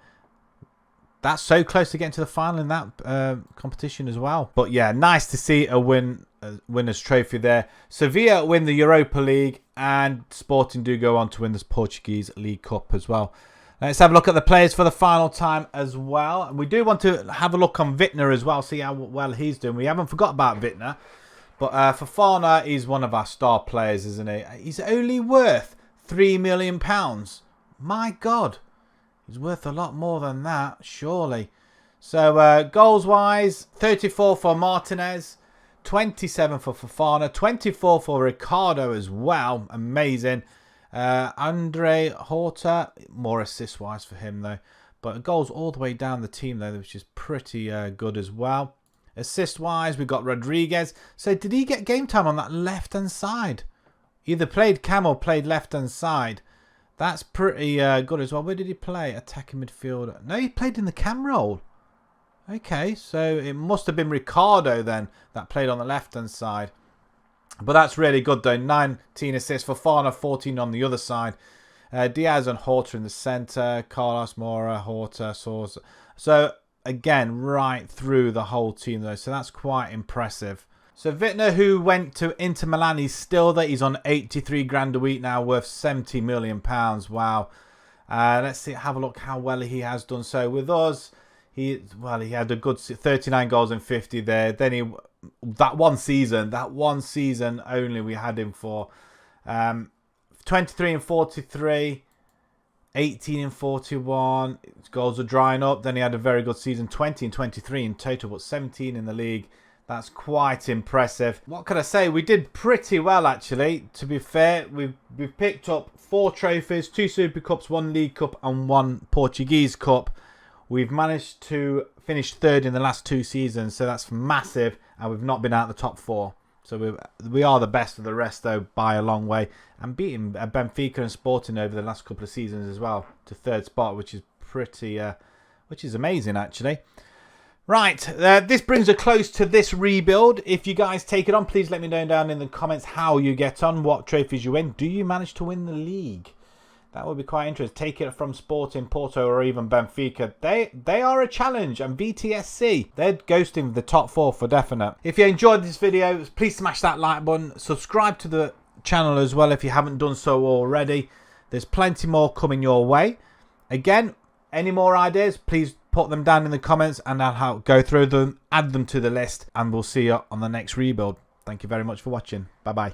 Speaker 1: That's so close to getting to the final in that competition as well. But yeah, nice to see a winner's trophy there. Sevilla win the Europa League, and Sporting do go on to win this Portuguese League Cup as well. Let's have a look at the players for the final time as well. And we do want to have a look on Wittner as well, see how well he's doing. We haven't forgot about Wittner. But Fofana is one of our star players, isn't he? He's only worth £3 million. My God. He's worth a lot more than that, surely. So goals-wise, 34 for Martinez, 27 for Fofana, 24 for Ricardo as well. Amazing. Andre Horta, more assist-wise for him though. But goals all the way down the team though, which is pretty good as well. Assist-wise, we got Rodriguez. So did he get game time on that left-hand side? Either played cam or played left-hand side. That's pretty good as well. Where did he play? Attacking midfielder. No, he played in the cam role. Okay, so it must have been Ricardo then that played on the left-hand side. But that's really good though. 19 assists for Fana, 14 on the other side. Diaz and Horta in the centre. Carlos, Mora, Horta, Source. So again, right through the whole team though. So that's quite impressive. So Wittner, who went to Inter Milan, he's still there. He's on 83 grand a week now, worth 70 million pounds. Wow. Let's see, have a look how well he has done. So with us, he had a good 39 goals and 50 there. Then that one season only we had him for 23 and 43, 18 and 41. His goals are drying up. Then he had a very good season, 20 and 23 in total, but 17 in the league. That's quite impressive. What can I say? We did pretty well, actually. To be fair, we've picked up 4 trophies, 2 Super Cups, 1 League Cup and 1 Portuguese Cup. We've managed to finish 3rd in the last 2 seasons, so that's massive. And we've not been out of the top 4. So we are the best of the rest, though, by a long way. And beating Benfica and Sporting over the last couple of seasons as well to 3rd spot, which is pretty, which is amazing, actually. Right, this brings a close to this rebuild. If you guys take it on, please let me know down in the comments how you get on, what trophies you win. Do you manage to win the league? That would be quite interesting. Take it from Sporting, Porto, or even Benfica. They are a challenge, and VTSC, they're ghosting the top 4 for definite. If you enjoyed this video, please smash that like button. Subscribe to the channel as well if you haven't done so already. There's plenty more coming your way. Again, any more ideas, please put them down in the comments and I'll go through them, add them to the list, and we'll see you on the next rebuild. Thank you very much for watching. Bye bye.